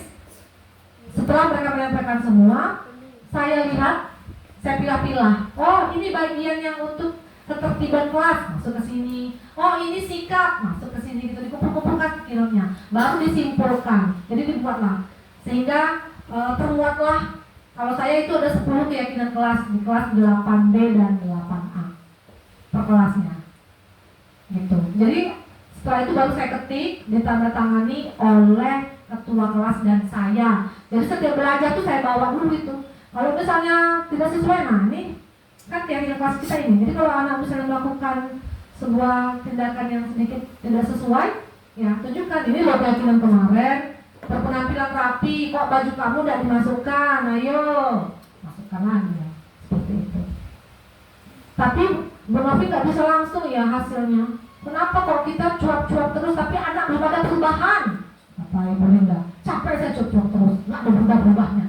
Setelah mereka menyampaikan semua, saya lihat, saya pilah-pilah. Oh, ini bagian yang untuk ketertiban kelas, masuk ke sini. Oh, ini sikap, masuk ke sini. Gitu, dikumpul-kumpulkan kilotnya, baru disimpulkan. Jadi dibuatlah, sehingga termuatlah. Kalau saya itu ada 10 keyakinan kelas di kelas 8B dan 8A per kelasnya. Gitu. Jadi setelah itu baru saya ketik, ditandatangani oleh ketua kelas dan saya. Jadi setiap belajar tuh saya bawa dulu itu. Kalau misalnya tidak sesuai, nah ini kan keyakinan kelas kita ini. Jadi kalau anak misalnya melakukan sebuah tindakan yang sedikit tidak sesuai, ya tunjukkan ini loh keyakinan kemarin. Berpenampilan rapi, kok baju kamu udah dimasukkan, ayo masukkan lagi ya. Seperti itu. Tapi Bu Novi nggak bisa langsung ya hasilnya. Kenapa kok kita cuap-cuap terus tapi anak belum ada perubahan? Bapak Ibu Linda, capek saya cuap-cuap terus, nggak ada berubah-berubahnya.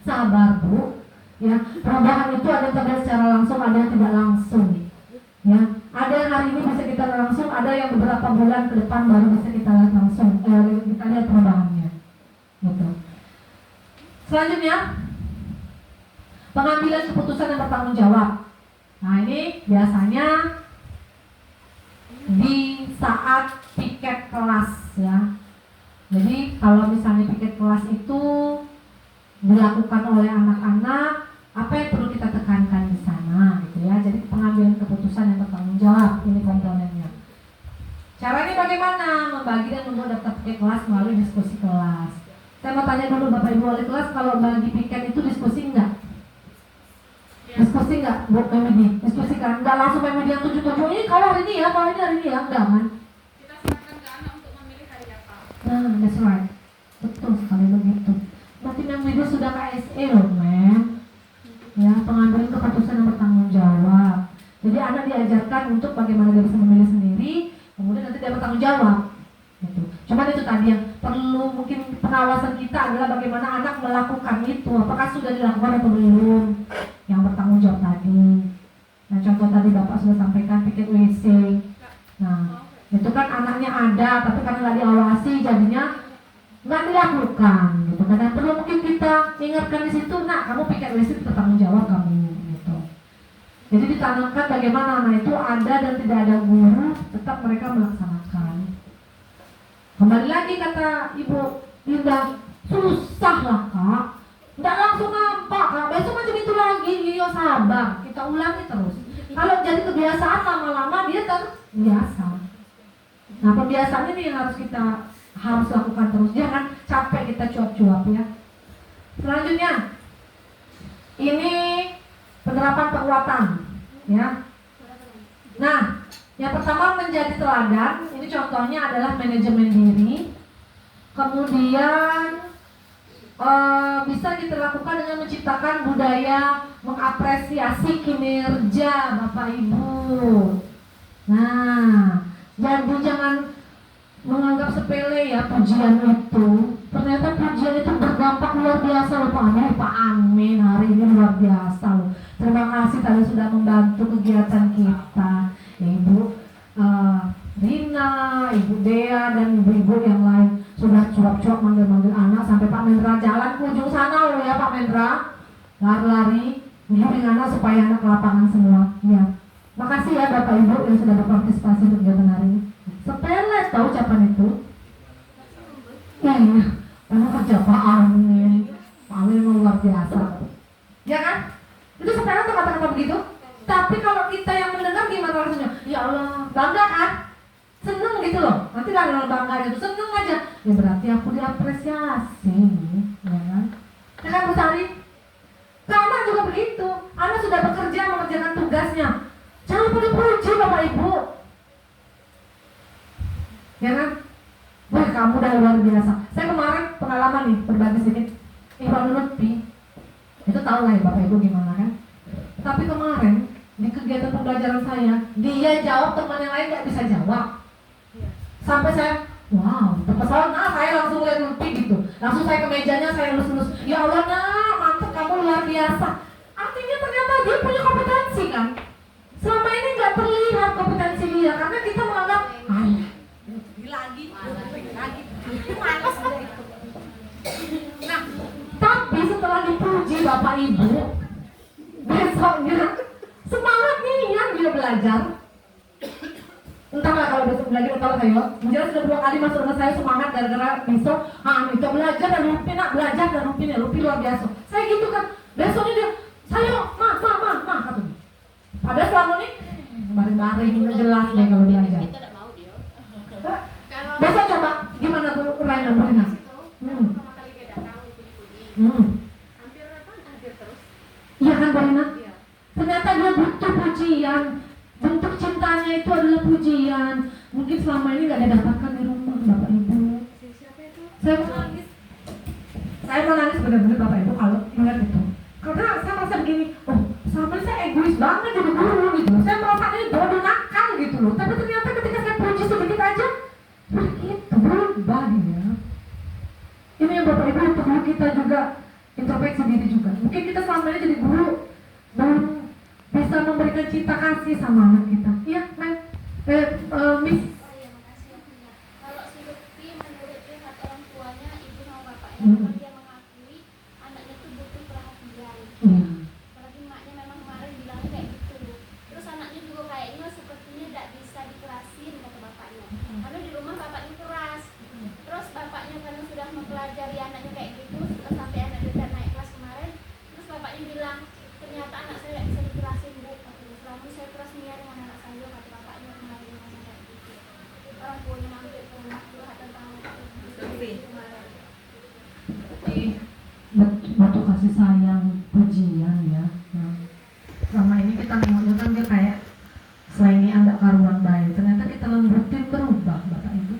Sabar Bu, ya perubahan itu ada yang terjadi secara langsung, ada yang tidak langsung. Ya, ada yang hari ini bisa kita lihat langsung, ada yang beberapa bulan ke depan baru bisa kita lihat langsung, kita lihat perubahannya. Gitu. Selanjutnya, pengambilan keputusan yang bertanggung jawab. Nah ini biasanya di saat piket kelas ya. Jadi kalau misalnya piket kelas itu dilakukan oleh anak-anak, apa yang perlu kita tekankan di sana gitu ya. Jadi pengambilan keputusan yang bertanggung jawab ini komponennya. Caranya bagaimana? Membagi dan membuat daftar piket kelas melalui diskusi kelas. Saya mau tanya dulu Bapak Ibu wali kelas, kalau bagi piket itu diskusi enggak? Diskusi enggak? Buat Memedi? Diskusi kan? Enggak langsung Memedi yang tujuh-tujuh ini kalau hari ini ya, kalau ini hari ini ya, enggak kan? Kita serahkan ke anak untuk memilih hari apa. Nah, that's right. Betul sekali begitu. Berarti Memedi sudah KSE loh, men. Ya, pengambilan keputusan yang bertanggung jawab. Jadi anak diajarkan untuk bagaimana dia bisa memilih sendiri, kemudian nanti dia bertanggung jawab. Gitu. Cuma itu tadi yang perlu mungkin pengawasan kita adalah bagaimana anak melakukan itu, apakah sudah dilakukan atau belum, yang bertanggung jawab tadi. Nah contoh tadi Bapak sudah sampaikan piket WC. Nah itu kan anaknya ada, tapi karena nggak diawasi jadinya nggak dilakukan gitu. Dan perlu mungkin kita ingatkan di situ, nak kamu piket WC itu bertanggung jawab kamu gitu. Jadi ditanamkan bagaimana anak itu ada dan tidak ada guru, tetap mereka melaksanakan. Kembali lagi kata Ibu Linda, susah lah Kak, nggak langsung nampak Kak, besok macam itu lagi, yo sabar, kita ulangi terus. Kalau jadi kebiasaan lama-lama dia terbiasa. Nah pembiasaan ini yang harus lakukan terus, jangan capek kita cuap-cuap ya. Selanjutnya, ini penerapan perbuatan ya. Nah yang pertama menjadi teladan, ini contohnya adalah manajemen diri. Kemudian bisa kita lakukan dengan menciptakan budaya mengapresiasi kinerja Bapak Ibu. Nah, jadi jangan menganggap sepele ya pujian itu. Ternyata pujian itu berdampak luar biasa loh Pak Amin hari ini luar biasa loh. Terima kasih tadi sudah membantu kegiatan kita. Ibu Rina, Ibu Dea, dan ibu-ibu yang lain sudah cuap-cuap manggil-manggil anak sampai Pak Mendra jalan ke ujung sana loh ya Pak Mendra, lari-lari giring anak supaya anak ke lapangan semua ya. Makasih ya Bapak Ibu yang sudah berpartisipasi untuk kegiatan hari ini. Sepele tahu ucapan itu? Iya, karena kerja Pak Amin. Pak Amin memang luar biasa. Ya kan? Itu sepele tuh kata-kata begitu. Tapi kalau kita yang mendengar gimana rasanya? Ya Allah, bangga kan? Seneng gitu loh. Nanti gak ada bangga gitu, seneng aja. Ya berarti aku diapresiasi, ya kan? Ya kan Bu Sari? Anak juga begitu. Anak sudah bekerja mengerjakan tugasnya. Jangan lupa dipuji Bapak Ibu. Ya kan? Wah kamu udah luar biasa. Saya kemarin pengalaman nih, berbagi sedikit. Iwan Lutfi, itu tahu lah ya Bapak Ibu gimana kan? Tapi kemarin di kegiatan pembelajaran saya, dia jawab teman yang lain nggak bisa jawab. Sampai saya, wow, terpesona, saya langsung lihat Lutfi gitu. Langsung saya ke mejanya, saya lulus-lulus. Ya Allah nak, mantap kamu luar biasa. Artinya ternyata dia punya kompetensi kan? Selama ini nggak terlihat kompetensi dia karena kita menganggap, lagi. Nah, tapi setelah dipuji Bapak Ibu, besoknya semangat nih yang dia belajar. Entahlah kalau besok belajar atau saya, menjelaskan sudah 2 kali masuk dengan saya semangat gara-gara besok, itu belajar dan Lutfi nak belajar dan Lutfi luar biasa. Saya gitu kan, besoknya dia, saya ma katanya. Padahal selama ini baring-baring jelas deh kalau belajar. Kita tidak mau dia. Kalau Besok coba gimana tuh Ryan dan Brina? pertama kali dia datang itu dipuji. Hampir terus. Iya kan Brina? Iya. Ternyata dia butuh pujian. Bentuk cintanya itu adalah pujian. Mungkin selama ini gak didapatkan di rumah Bapak Ibu. Siapa itu? Saya mau nangis benar-benar Bapak Ibu kalau ingat itu. Karena saya merasa begini, oh sama saya egois banget jadi guru gitu. Saya merasa ini bodoh nakal gitu loh. Tapi ternyata ketika saya diri juga. Mungkin kita selama ini jadi guru belum bisa memberikan cinta kasih sama anak kita. Iya, Miss. Oh iya, makasih ya punya. Kalau si Lutfi menurut lihat orang tuanya, ibu sama bapaknya, memang dia mengakui anaknya tuh butuh perhatian. Apalagi emaknya memang kemarin bilang kayak gitu. Terus anaknya juga kayaknya sepertinya tidak bisa dikerasin kata bapaknya. Karena di rumah bapaknya keras. Terus bapaknya karena sudah mempelajari anaknya kayak gitu, sampai anaknya udah naik kelas kemarin. Terus bapaknya bilang, ternyata anak saya tidak bisa dikerasin bu. Selama saya keras niat dengan anak saya, kata bapaknya kemarin ngomong kayak gitu. Orang tuanya mampir ke rumah curhat tentang kemarin. Butuh kasih sayang, pujian ya. Nah, selama ini kita nengoknya kan dia kayak selain ini ada karuan baik, ternyata kita lembutin berubah Bapak Ibu.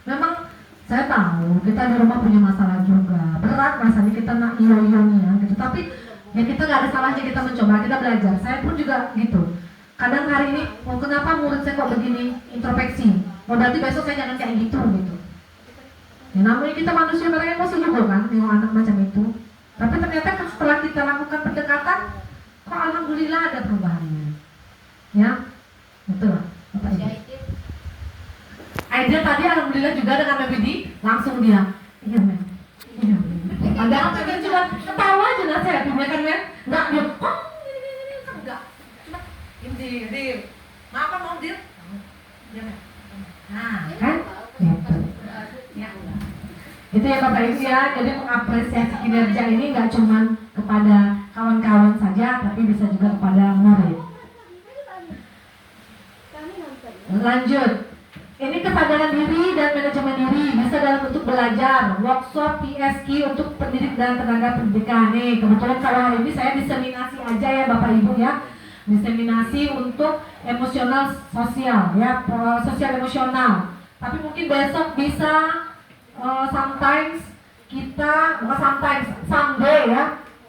Memang saya tahu kita di rumah punya masalah juga, berat rasanya kita nak iyo-iyonya gitu, tapi ya kita nggak ada salahnya kita mencoba, kita belajar. Saya pun juga gitu. Kadang hari ini, kenapa murid saya kok begini, introspeksi. Berarti besok saya jangan kayak gitu. Ya, namanya kita manusia, mereka emosi juga kan, nengok anak macam itu. Tapi ternyata setelah kita lakukan pendekatan, kok alhamdulillah ada perubahannya. Ya, betul lah, Bapak Ibu. Aidil tadi alhamdulillah juga dengan MBD langsung dia, iya men, iya men. Ada apa kan cuma ketawa aja lah saya, punya kan men, nggak dia, ini enggak, cuma dir, maaf mau dir, iya men. Nah kan, gitu. Ya. Itu ya Bapak Ibu ya, jadi mengapresiasi kinerja ini nggak cuma kepada kawan-kawan saja, tapi bisa juga kepada murid. Lanjut, ini kesadaran diri dan manajemen diri bisa dalam bentuk belajar, workshop, PSQ untuk pendidik dan tenaga pendidikan. Nih, kebetulan kalau hari ini saya diseminasi aja ya Bapak Ibu ya, diseminasi untuk emosional sosial ya, sosial emosional. Tapi mungkin besok bisa sometimes kita, bukan sometimes, someday ya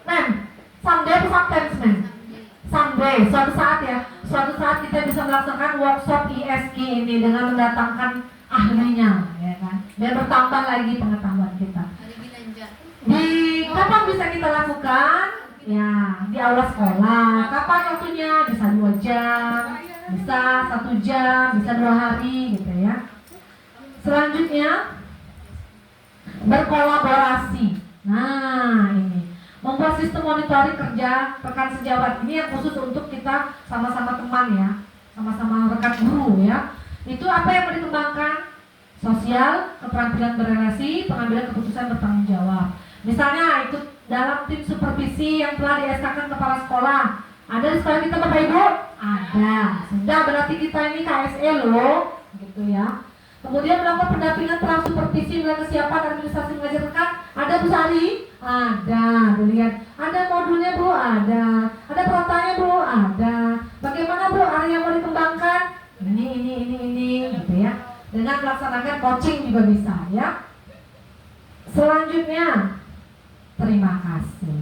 men, someday atau sometimes men, someday, suatu saat kita bisa melaksanakan workshop ISK ini dengan mendatangkan ahlinya ya kan, biar bertambah lagi pengetahuan kita. Di kapan bisa kita lakukan? Ya, di aula sekolah. Kapan waktunya? Bisa 2 jam, bisa 1 jam, bisa 2 hari gitu ya. Selanjutnya berkolaborasi. Nah ini membuat sistem monitoring kerja rekan sejawat ini yang khusus untuk kita sama-sama teman ya, sama-sama rekan guru ya. Itu apa yang mau dikembangkan? Sosial, keterampilan berrelasi, pengambilan keputusan bertanggung jawab. Misalnya itu dalam tim supervisi yang telah di-SK-kan kepala sekolah. Ada di sekolah kita Bapak Ibu? Ada. Sudah berarti kita ini KSE loh, gitu ya. Kemudian melakukan pendampingan terhadap supervisi nilai kesiapan administrasi mengajar rekan. Ada Bu Sari? Ada. Dilihat. Ada modulnya Bu? Ada. Ada perantaranya Bu? Ada. Bagaimana Bu area yang mau dikembangkan? Ini, gitu ya. Dengan melaksanakan coaching juga bisa ya. Selanjutnya, terima kasih.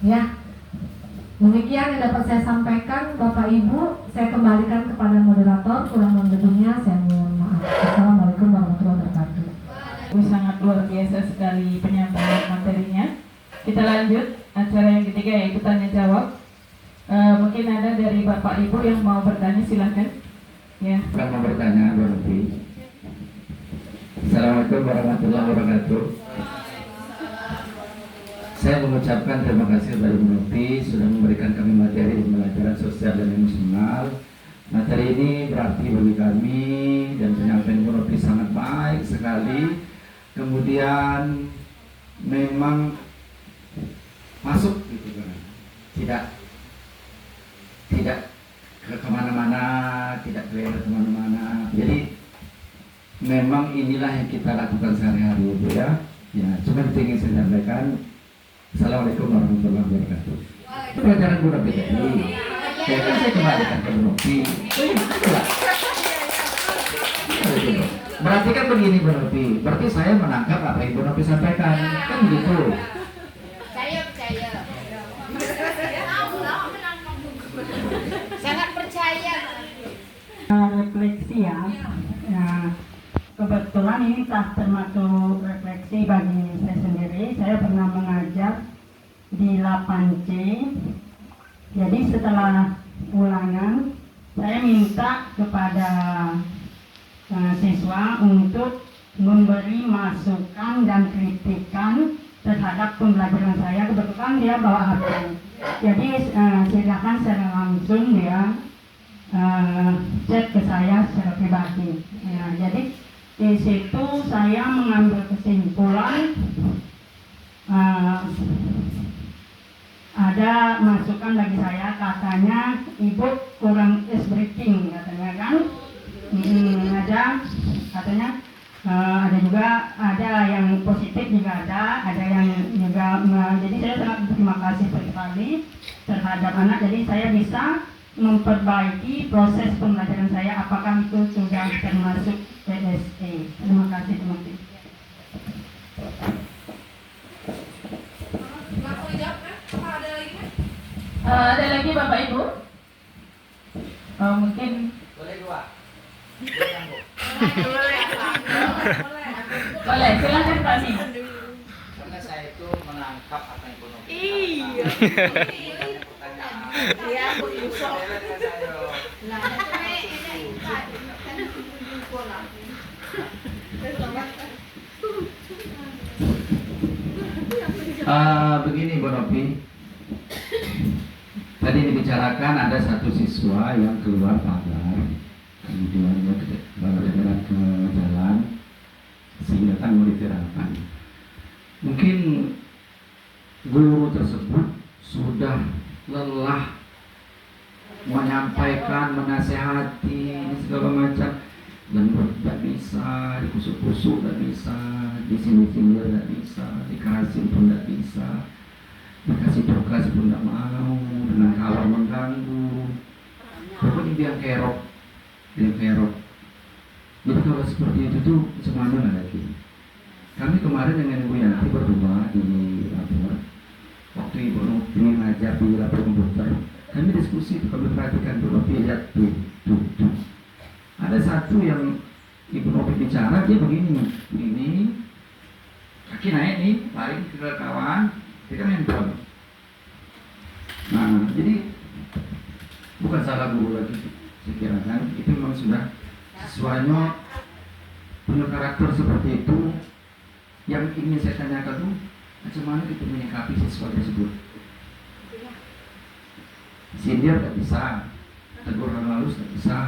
Ya. Demikian yang dapat saya sampaikan Bapak Ibu. Saya kembalikan kepada moderator. Kurang lebihnya saya mohon maaf. Assalamualaikum warahmatullahi wabarakatuh. Sangat luar biasa sekali penyampaian materinya. Kita lanjut acara yang ketiga yaitu tanya jawab. Mungkin ada dari Bapak Ibu yang mau bertanya, silakan. Ya. Saya mau bertanya, Bu Lutfi. Assalamualaikum warahmatullahi wabarakatuh. Saya mengucapkan terima kasih kepada Bu Lutfi sudah memberikan kami materi pembelajaran sosial dan emosional. Materi ini berarti bagi kami dan penyampaian Bu Lutfi sangat baik sekali. Kemudian memang masuk gitu kan, tidak ke kemana-mana, tidak keluar kemana-mana. Jadi memang inilah yang kita lakukan sehari-hari Bu ya. Ya, cuma ingin saya sampaikan. Assalamualaikum warahmatullahi wabarakatuh. Itu pelajaran Bu Lutfi tadi. Ya kan saya kembalikan ke Bu Lutfi. Berarti kan begini Bu Lutfi. Berarti saya menangkap apa yang Bu Lutfi sampaikan. Kan begitu. Percaya. Sangat percaya. Refleksi ya. Ya, kebetulan ini tak termasuk refleksi bagi saya sendiri saya pernah mengajar di 8C. Jadi setelah ulangan, saya minta kepada siswa untuk memberi masukan dan kritikan terhadap pembelajaran saya. Kebetulan dia bawa HP. Jadi silakan secara langsung dia chat ke saya secara pribadi. Ya, jadi di situ saya mengambil kesimpulan ada masukan bagi saya, katanya ibu kurang ice breathing katanya kan. Ada katanya ada juga ada yang positif juga ada yang juga jadi saya sangat berterima kasih sekali terhadap anak. Jadi saya bisa memperbaiki proses pembelajaran saya, apakah itu sudah termasuk PSE. Terima kasih teman-teman. Ada lagi Bapak Ibu? Mungkin Boleh dua. boleh, silakan Pak Nih. Karena saya itu menangkap apa yang ekonomi. Iya. Pertanyaan. Iya, aku Saya lihat ke saya. Nah, ini kan pola. Begini Bu Novi, tadi dibicarakan ada satu siswa yang keluar pagar, kemudian dia berjalan ke jalan sehingga kan mau diviralkan. Mungkin guru tersebut sudah lelah menyampaikan, menasehati segala macam, dan tidak bisa, dikusuk-kusuk tidak bisa, di sini-sini tidak bisa, dikasih pun tidak bisa, dikasih tugas pun tidak mau, dengan kawan mengganggu, pokoknya dia kerok. Jadi kalau seperti itu tuh semuanya lagi. Kami kemarin dengan Ibu Yanti berdua di lapor, waktu Ibu Novi ngajar di lapor komputer, kami diskusi, kami perhatikan Bu Novi, lihat tuh. Ada satu yang Ibu Novi bicara, dia begini, kaki naik nih, lari ke kawan, dia kan handphone. Nah, jadi bukan salah guru lagi, saya kira kan, itu memang sudah siswanya punya karakter seperti itu. Yang ingin saya tanyakan tuh, bagaimana kita menyikapi siswa tersebut? Sindir tidak bisa, tegur halus tidak bisa,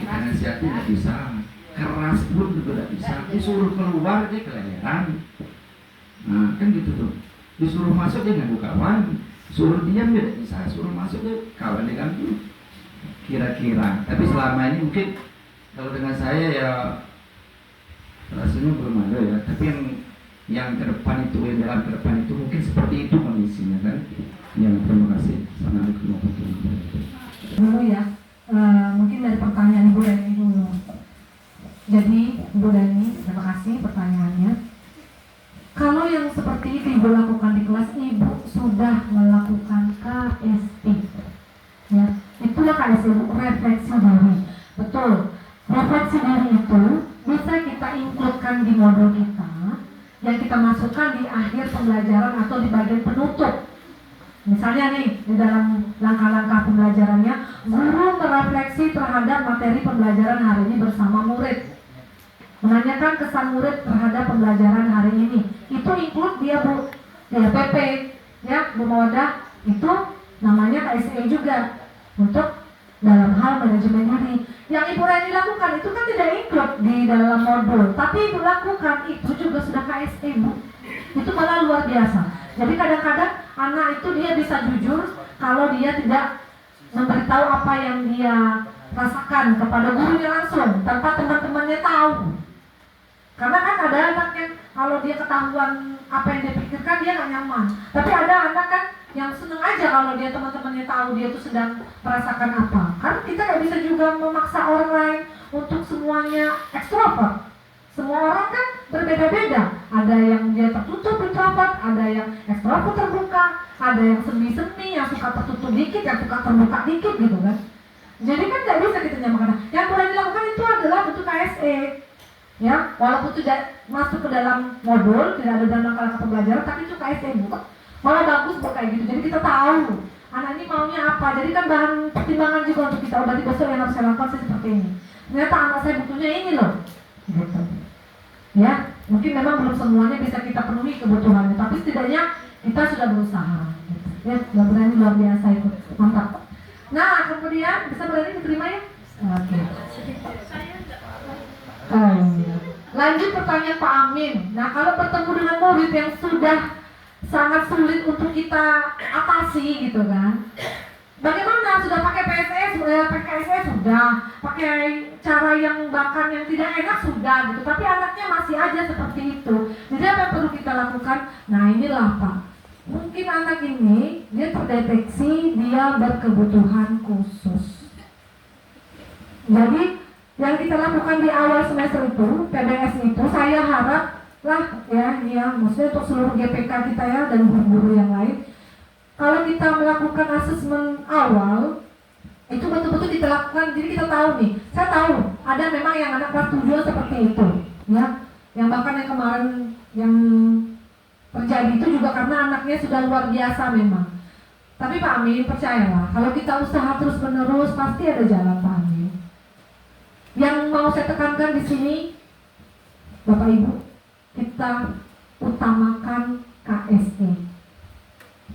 kita nasihati tidak bisa, keras pun juga tidak bisa, disuruh keluar dia keleran. Nah kan gitu tuh, disuruh masuk dia ganggu kawan, suruh diam dia tidak bisa, suruh masuk dia kawan dia ganggu. Kira-kira, tapi selama ini mungkin kalau dengan saya ya rasanya belum ada ya, tapi yang ke depan itu, yang dalam ke depan itu mungkin seperti itu kondisinya kan. Ya, terima kasih. Assalamualaikum warahmatullahi wabarakatuh. Dulu ya, mungkin dari pertanyaan Ibu Dani dulu. Jadi Ibu Dani, terima kasih pertanyaannya. Kalau yang seperti itu Ibu lakukan di kelas, Ibu sudah melakukan KSP, ya, itulah KSP, refleksi diri. Betul, refleksi diri itu bisa kita include-kan di modul kita, yang kita masukkan di akhir pembelajaran atau di bagian penutup. Misalnya nih, di dalam langkah-langkah pembelajarannya, guru merefleksi terhadap materi pembelajaran hari ini bersama murid, menanyakan kesan murid terhadap pembelajaran hari ini. Itu include dia Bu, ya PP, ya Bu Mawadah, itu namanya KSE juga untuk dalam hal manajemen diri. Yang Ibu Rani lakukan itu kan tidak include di dalam modul, tapi Ibu lakukan itu juga sudah KSE Bu. Itu malah luar biasa. Jadi kadang-kadang anak itu dia bisa jujur kalau dia tidak memberitahu apa yang dia rasakan kepada gurunya langsung tanpa teman-temannya tahu. Karena kan ada anak yang kalau dia ketahuan apa yang dia pikirkan dia nggak nyaman. Tapi ada anak kan yang seneng aja kalau dia teman-temannya tahu dia tuh sedang merasakan apa. Karena kita nggak bisa juga memaksa orang lain untuk semuanya ekstrovert. Semua orang kan berbeda-beda. Ada yang dia tertutup introvert, ada yang ekstrovert terbuka, ada yang semi-semi, yang suka tertutup dikit, yang suka terbuka dikit gitu kan. Jadi kan nggak bisa kita nyamakan. Yang boleh dilakukan itu adalah bentuk KSE. Ya, walaupun tidak masuk ke dalam modul, tidak ada dalam langkah pembelajaran, tapi itu KSE Bu. Malah bagus Bu kayak gitu. Jadi kita tahu anak ini maunya apa. Jadi kan bahan pertimbangan juga untuk kita. Berarti besok yang harus saya lakukan seperti ini. Ternyata anak saya butuhnya ini loh. Gitu. Ya, mungkin memang belum semuanya bisa kita penuhi kebutuhannya, tapi setidaknya kita sudah berusaha. Gitu. Ya, mudah-mudahan luar biasa itu. Mantap. Nah, kemudian bisa berani diterima ya? Oke. Lanjut pertanyaan Pak Amin. Nah, kalau bertemu dengan murid yang sudah sangat sulit untuk kita atasi gitu kan, bagaimana? Sudah pakai PSS, pakai KSS sudah, pakai cara yang bahkan yang tidak enak sudah gitu, tapi anaknya masih aja seperti itu. Jadi apa yang perlu kita lakukan? Nah, inilah Pak, mungkin anak ini dia terdeteksi dia berkebutuhan khusus. Jadi yang kita lakukan di awal semester itu, PBS itu, saya harap lah ya, maksudnya untuk seluruh GPK kita ya dan guru-guru yang lain, kalau kita melakukan asesmen awal itu betul-betul kita lakukan. Jadi kita tahu nih, saya tahu ada memang yang anak kelas 7 seperti itu ya, yang bahkan yang kemarin yang terjadi itu juga karena anaknya sudah luar biasa memang. Tapi Pak Amin, percayalah, kalau kita usaha terus-menerus pasti ada jalan Pak Amin. Yang mau saya tekankan di sini, Bapak Ibu, kita utamakan KSE.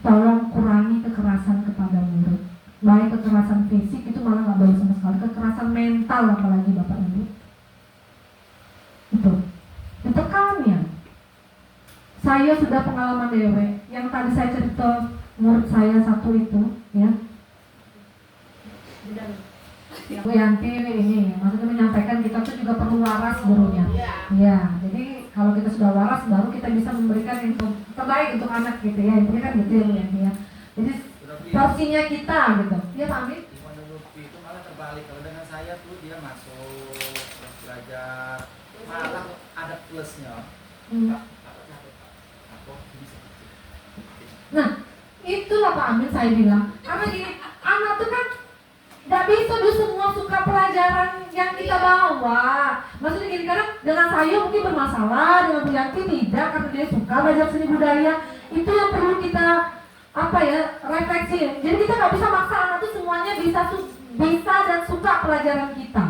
Tolong kurangi kekerasan kepada murid. Baik kekerasan fisik itu malah nggak boleh sama sekali. Kekerasan mental apalagi Bapak Ibu. Itu ditekan ya. Saya sudah pengalaman dewe. Yang tadi saya cerita murid saya satu itu, ya. Bu Yanti ini maksudnya menyampaikan kita tuh juga perlu waras gurunya. Ya, jadi kalau kita sudah waras baru kita bisa memberikan yang terbaik untuk anak gitu ya. Ini kan gitu ya Bu Yanti ya. Jadi porsinya kita gitu. Ya Pak Amin? Menurut itu malah terbalik. Kalau dengan saya tuh dia masuk terus belajar, malah ada plusnya. Nah, itulah Pak Amin saya bilang. Karena gini, anak tuh kan nggak bisa dia semua suka pelajaran yang kita bawa. Maksudnya gini, kadang dengan saya mungkin bermasalah, dengan Bu Yanti tidak, karena dia suka belajar seni budaya. Itu yang perlu kita refleksi. Jadi kita nggak bisa maksa anak tuh semuanya bisa dan suka pelajaran kita.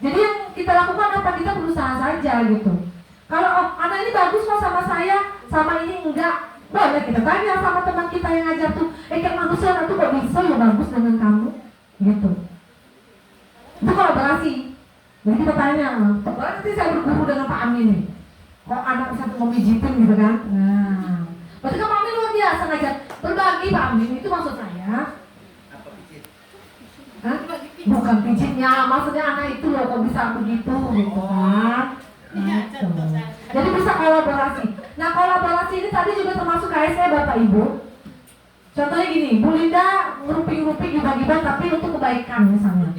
Jadi yang kita lakukan apa? Kita berusaha saja gitu. Kalau anak ini bagus kok sama saya, sama ini enggak, boleh kita tanya sama teman kita yang ngajar tuh, kayak manusia anak tuh kok bisa ya bagus dengan kamu? Gitu. Itu kolaborasi. Jadi kita tanya, nanti saya berguru dengan Pak Amin nih, kok anak bisa mau mijitin gitu kan? Nah, berarti kan Pak Amin luar biasa ngajar. Berbagi Pak Amin itu maksud saya. Apa pijit? Hah? Bukan pijitnya, maksudnya anak itu loh kok bisa begitu gitu kan? Gitu. Jadi bisa kolaborasi. Nah, kolaborasi ini tadi juga termasuk KSE Bapak Ibu. Contohnya gini, Bu Linda ngeruping-ngeruping gibah-gibah tapi untuk kebaikan misalnya.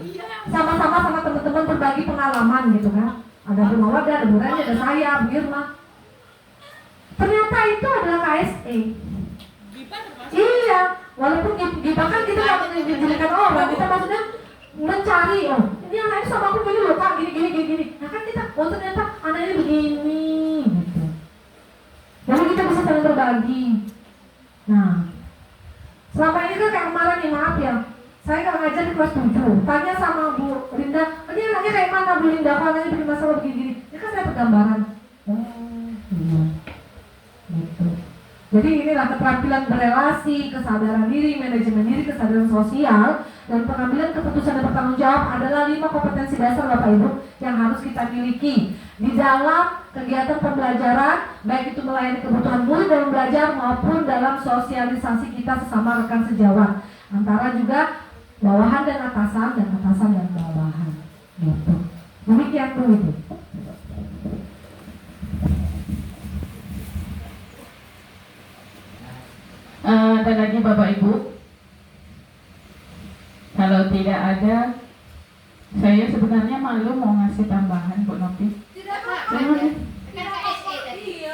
Sama-sama sama teman-teman berbagi pengalaman gitu kan. Ada Bu Mawada, ada Bu Rani, ada saya, Bu Irma. Ternyata itu adalah KSE. Iya, walaupun gibah kan kita nggak menjelekan orang, kita maksudnya mencari, ini anak ini sama aku gini loh Pak, gini. Nah kan kita, ternyata anak ini begini gitu. Jadi kita bisa saling berbagi. Nah, selama ini kan kayak kemarin nih, maaf ya, saya nggak ngajar di kelas 7. Tanya sama Bu Linda, ini anaknya kayak mana Bu Linda, apa anaknya bikin masalah begini. Ini kan saya pergambaran. Iya. Gitu. Jadi inilah keterampilan berelasi, kesadaran diri, manajemen diri, kesadaran sosial, dan pengambilan keputusan dan bertanggung jawab adalah 5 kompetensi dasar Bapak Ibu yang harus kita miliki di dalam kegiatan pembelajaran, baik itu melayani kebutuhan murid dalam belajar maupun dalam sosialisasi kita sesama rekan sejawat, antara juga bawahan dan atasan dan bawahan. Gitu. Demikian Bu itu. Ada lagi Bapak Ibu? Kalau tidak ada, saya sebenarnya malu mau ngasih tambahan Bu Nopi. Tidak Pak. Cuman, Kan KSE tadi.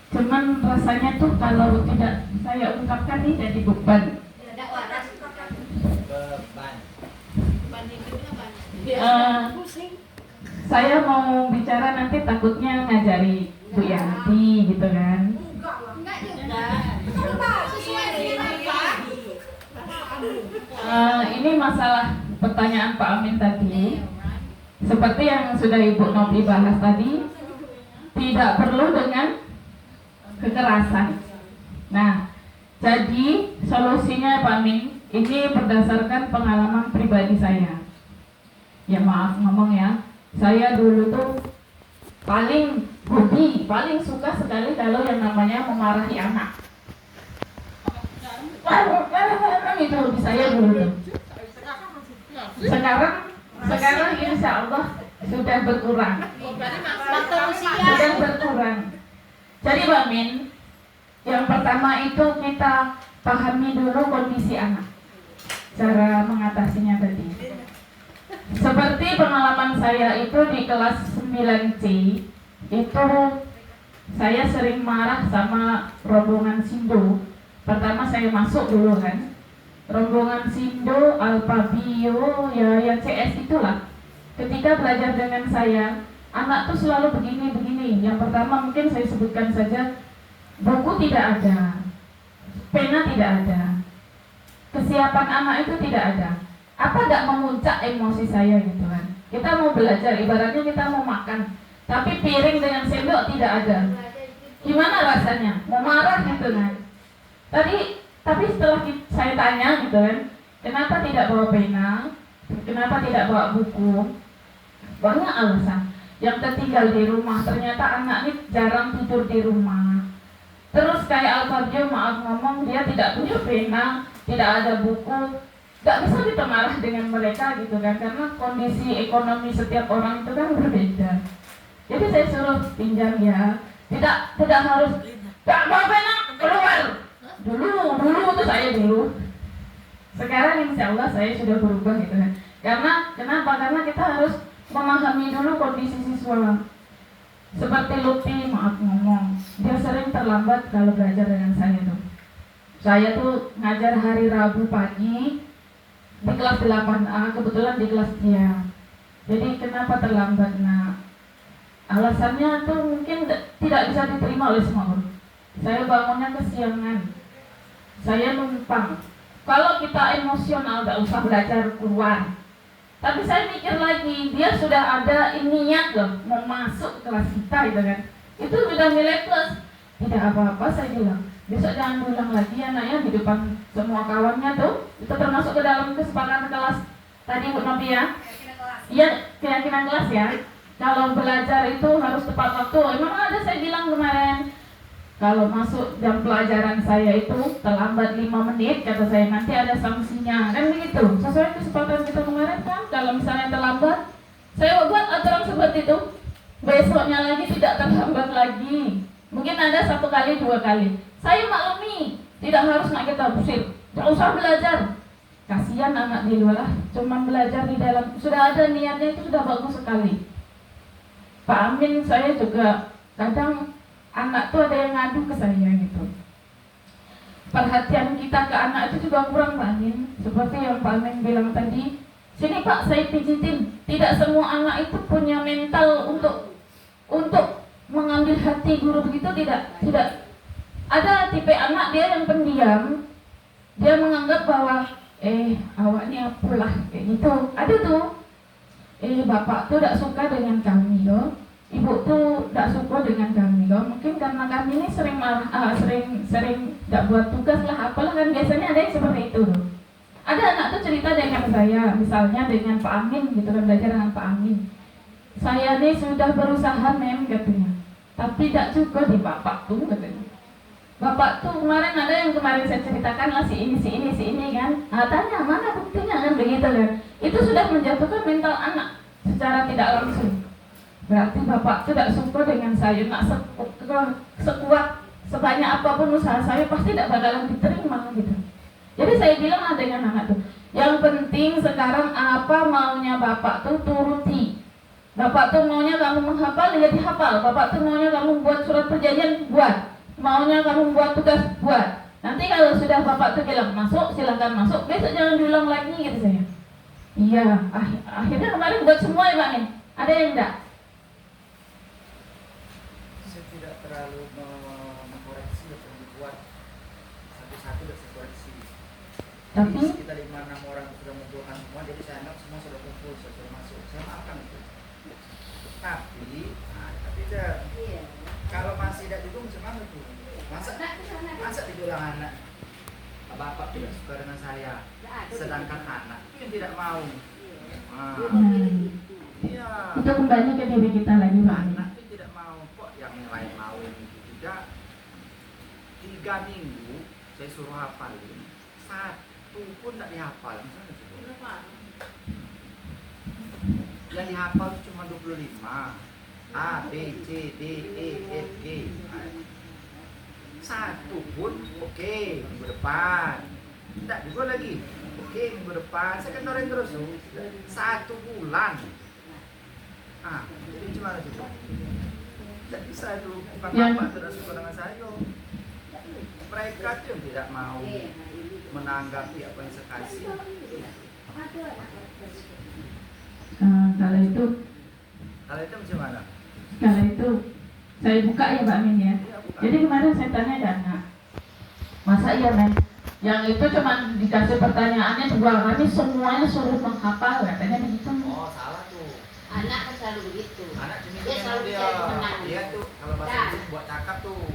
cuman rasanya tuh kalau tidak saya ungkapkan nih jadi beban. Tidak waras. Beban. Eh, saya mau bicara nanti takutnya ngajari Bu Yanti gitu kan. Enggak juga. Sesuai dengan Pak. Ini masalah pertanyaan Pak Amin tadi. Seperti yang sudah Ibu Novi bahas tadi, tidak perlu dengan kekerasan. Nah, jadi solusinya Pak Amin ini berdasarkan pengalaman pribadi saya. Ya maaf ngomong ya, saya dulu tuh paling suka sekali kalau yang namanya memarahi anak. Itu hobi saya dulu tuh. Sekarang insya Allah sudah berkurang. Sudah berkurang. Jadi Pak Min, yang pertama itu kita pahami dulu kondisi anak, cara mengatasinya tadi. Seperti pengalaman saya itu di kelas 9C, itu saya sering marah sama rombongan Sindo. Pertama saya masuk dulu kan, rombongan Sindo, Alfa Bio, ya yang CS itulah. Ketika belajar dengan saya, anak tuh selalu begini. Yang pertama mungkin saya sebutkan saja, buku tidak ada, pena tidak ada, kesiapan anak itu tidak ada. Apa gak memuncak emosi saya gitu kan? Kita mau belajar, ibaratnya kita mau makan, tapi piring dengan sendok tidak ada. Gimana rasanya? Mau marah gitu kan? Tapi setelah saya tanya gitu kan, kenapa tidak bawa pena? Kenapa tidak bawa buku? Banyak alasan. Yang tertinggal di rumah, ternyata anak ini jarang tidur di rumah. Terus kayak Alfabio, maaf ngomong, dia tidak punya pena, tidak ada buku. Gak bisa kita marah dengan mereka gitu kan, karena kondisi ekonomi setiap orang itu kan berbeda. Jadi saya suruh pinjam ya, tidak harus gak bawa pena, keluar. Dulu tuh saya dulu. Sekarang insya Allah saya sudah berubah gitu kan. Kenapa? Karena kita harus memahami dulu kondisi siswa. Seperti Lutfi, maaf ngomong, dia sering terlambat kalau belajar dengan saya tuh. Saya tuh ngajar hari Rabu pagi di kelas 8A, kebetulan di kelas dia. Jadi kenapa terlambat? Nah, alasannya tuh mungkin tidak bisa diterima oleh semua guru. Saya bangunnya kesiangan, saya numpang. Kalau kita emosional gak usah belajar keluar. Tapi saya mikir lagi, dia sudah ada niat loh mau masuk kelas kita gitu kan. Itu sudah nilai plus. Tidak apa-apa saya bilang. Besok jangan ulang lagi anaknya di depan semua kawannya tuh. Itu termasuk ke dalam kesepakatan kelas tadi Bu Novi ya. Iya, keyakinan kelas ya. Kalau belajar itu harus tepat waktu. Memang ada saya bilang kemarin, kalau masuk jam pelajaran saya itu terlambat 5 menit, kata saya nanti ada sanksinya. Kan begitu, sesuai kesepakatan kita kemarin kan. Kalau misalnya terlambat, saya buat aturan seperti itu. Besoknya lagi tidak terlambat lagi. Mungkin ada 1 kali, 2 kali. Saya maklumi, tidak harus nak kita usir. Tidak usah belajar. Kasihan anak di luar, cuma belajar di dalam. Sudah ada niatnya itu sudah bagus sekali. Pak Amin, saya juga kadang anak tuh ada yang ngadu ke saya gitu. Perhatian kita ke anak itu juga kurang Pak Amin. Seperti yang Pak Amin bilang tadi, sini Pak saya pijitin. Tidak semua anak itu punya mental untuk mengambil hati guru begitu, tidak. Ada tipe anak dia yang pendiam, dia menganggap bahwa awak ini apalah kayak gitu. Ada tuh, bapak tuh tidak suka dengan kami loh. Ibu tuh tidak suka dengan kami loh. Mungkin karena kami ini sering marah, sering tidak buat tugas lah, apalah kan biasanya ada yang seperti itu. Ada anak tuh cerita dengan saya, misalnya dengan Pak Amin gitu kan, belajar dengan Pak Amin. Saya nih sudah berusaha katanya, tapi tidak cukup di bapak tuh katanya. Bapak tuh kemarin ada yang kemarin saya ceritakan lah si ini kan. Nah, tanya mana buktinya kan begitu kan. Itu sudah menjatuhkan mental anak secara tidak langsung. Berarti bapak tuh tidak suka dengan saya, nak sekuat sebanyak apapun usaha saya pasti tidak bakalan diterima gitu. Jadi saya bilang dengan anak tuh, yang penting sekarang apa maunya bapak tuh turuti. Bapak tuh maunya kamu menghafal, ya dihafal. Bapak tuh maunya kamu buat surat perjanjian, buat. Maunya kamu buat tugas, buat. Nanti kalau sudah bapak tuh bilang masuk, silakan masuk. Besok jangan diulang lagi gitu saya. Iya, akhirnya kemarin buat semua ya Pak nih. Ada yang enggak? Saya tidak terlalu mengkoreksi atau membuat satu-satu dan saya koreksi. Tapi Jadi sekitar 5-6 orang sudah mengumpulkan semua, jadi saya anggap semua sudah kumpul, saya sudah masuk. Saya maafkan itu. Tapi kalau masih tidak dukung gimana tuh? Masa dibilang anak bapak tidak suka dengan saya, sedangkan anak itu yang tidak mau. Iya. itu kembali ke diri kita lagi, Pak. Anak itu tidak mau, kok yang lain mau tidak. 3 minggu saya suruh hafalin, 1 pun tidak dihafal. Misalnya coba. Yang dihafal itu cuma 25. A, B, C, D, E, F, G. 1 pun oke, minggu depan. Tidak juga lagi. Oke, minggu depan. Saya kan dorong terus tuh. 1 bulan. Jadi gimana coba? Tidak bisa itu. Bukan bapak tidak suka dengan saya. Mereka tuh yang tidak mau menanggapi apa yang saya kasih. Kalau itu Macam mana? Kalau itu saya buka ya Pak Amin ya. Jadi kemarin saya tanya Dana, masa iya men? Yang itu cuma dikasih pertanyaannya 2 kali semuanya suruh menghafal, katanya begitu. Oh salah tuh. Anak kan selalu begitu. Anak cuma Dia selalu cari kemenangan. Dia tuh kalau bahasa Dan Inggris buat cakap tuh.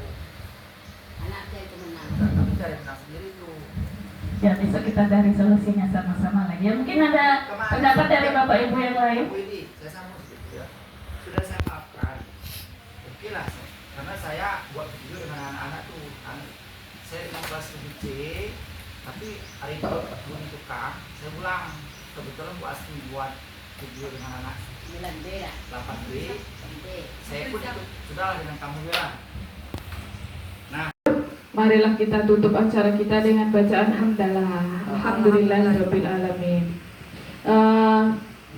anak saya kemenangan. Cakap tuh cari menang sendiri tuh. Ya bisa kita cari solusinya sama-sama lagi. Ya mungkin ada pendapat dari Bapak Ibu yang lain. Bu ini saya sama sedikit ya. Sudah saya maafkan. Oke lah, karena saya buat video dengan anak-anak tuh. Saya dengan kelas 7C, tapi hari itu bunyi tukang, saya pulang. Kebetulan Bu Asti buat video dengan anak 9B lah. 8B. 9B. Saya pun ikut, sudahlah dengan kamu bilang. Marilah kita tutup acara kita dengan bacaan hamdalah. Alhamdulillahirabbil alamin.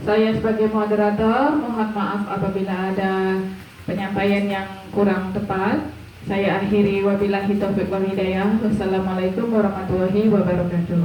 Saya sebagai moderator mohon maaf apabila ada penyampaian yang kurang tepat. Saya akhiri wabillahi taufiq wal hidayah. Wassalamualaikum warahmatullahi wabarakatuh.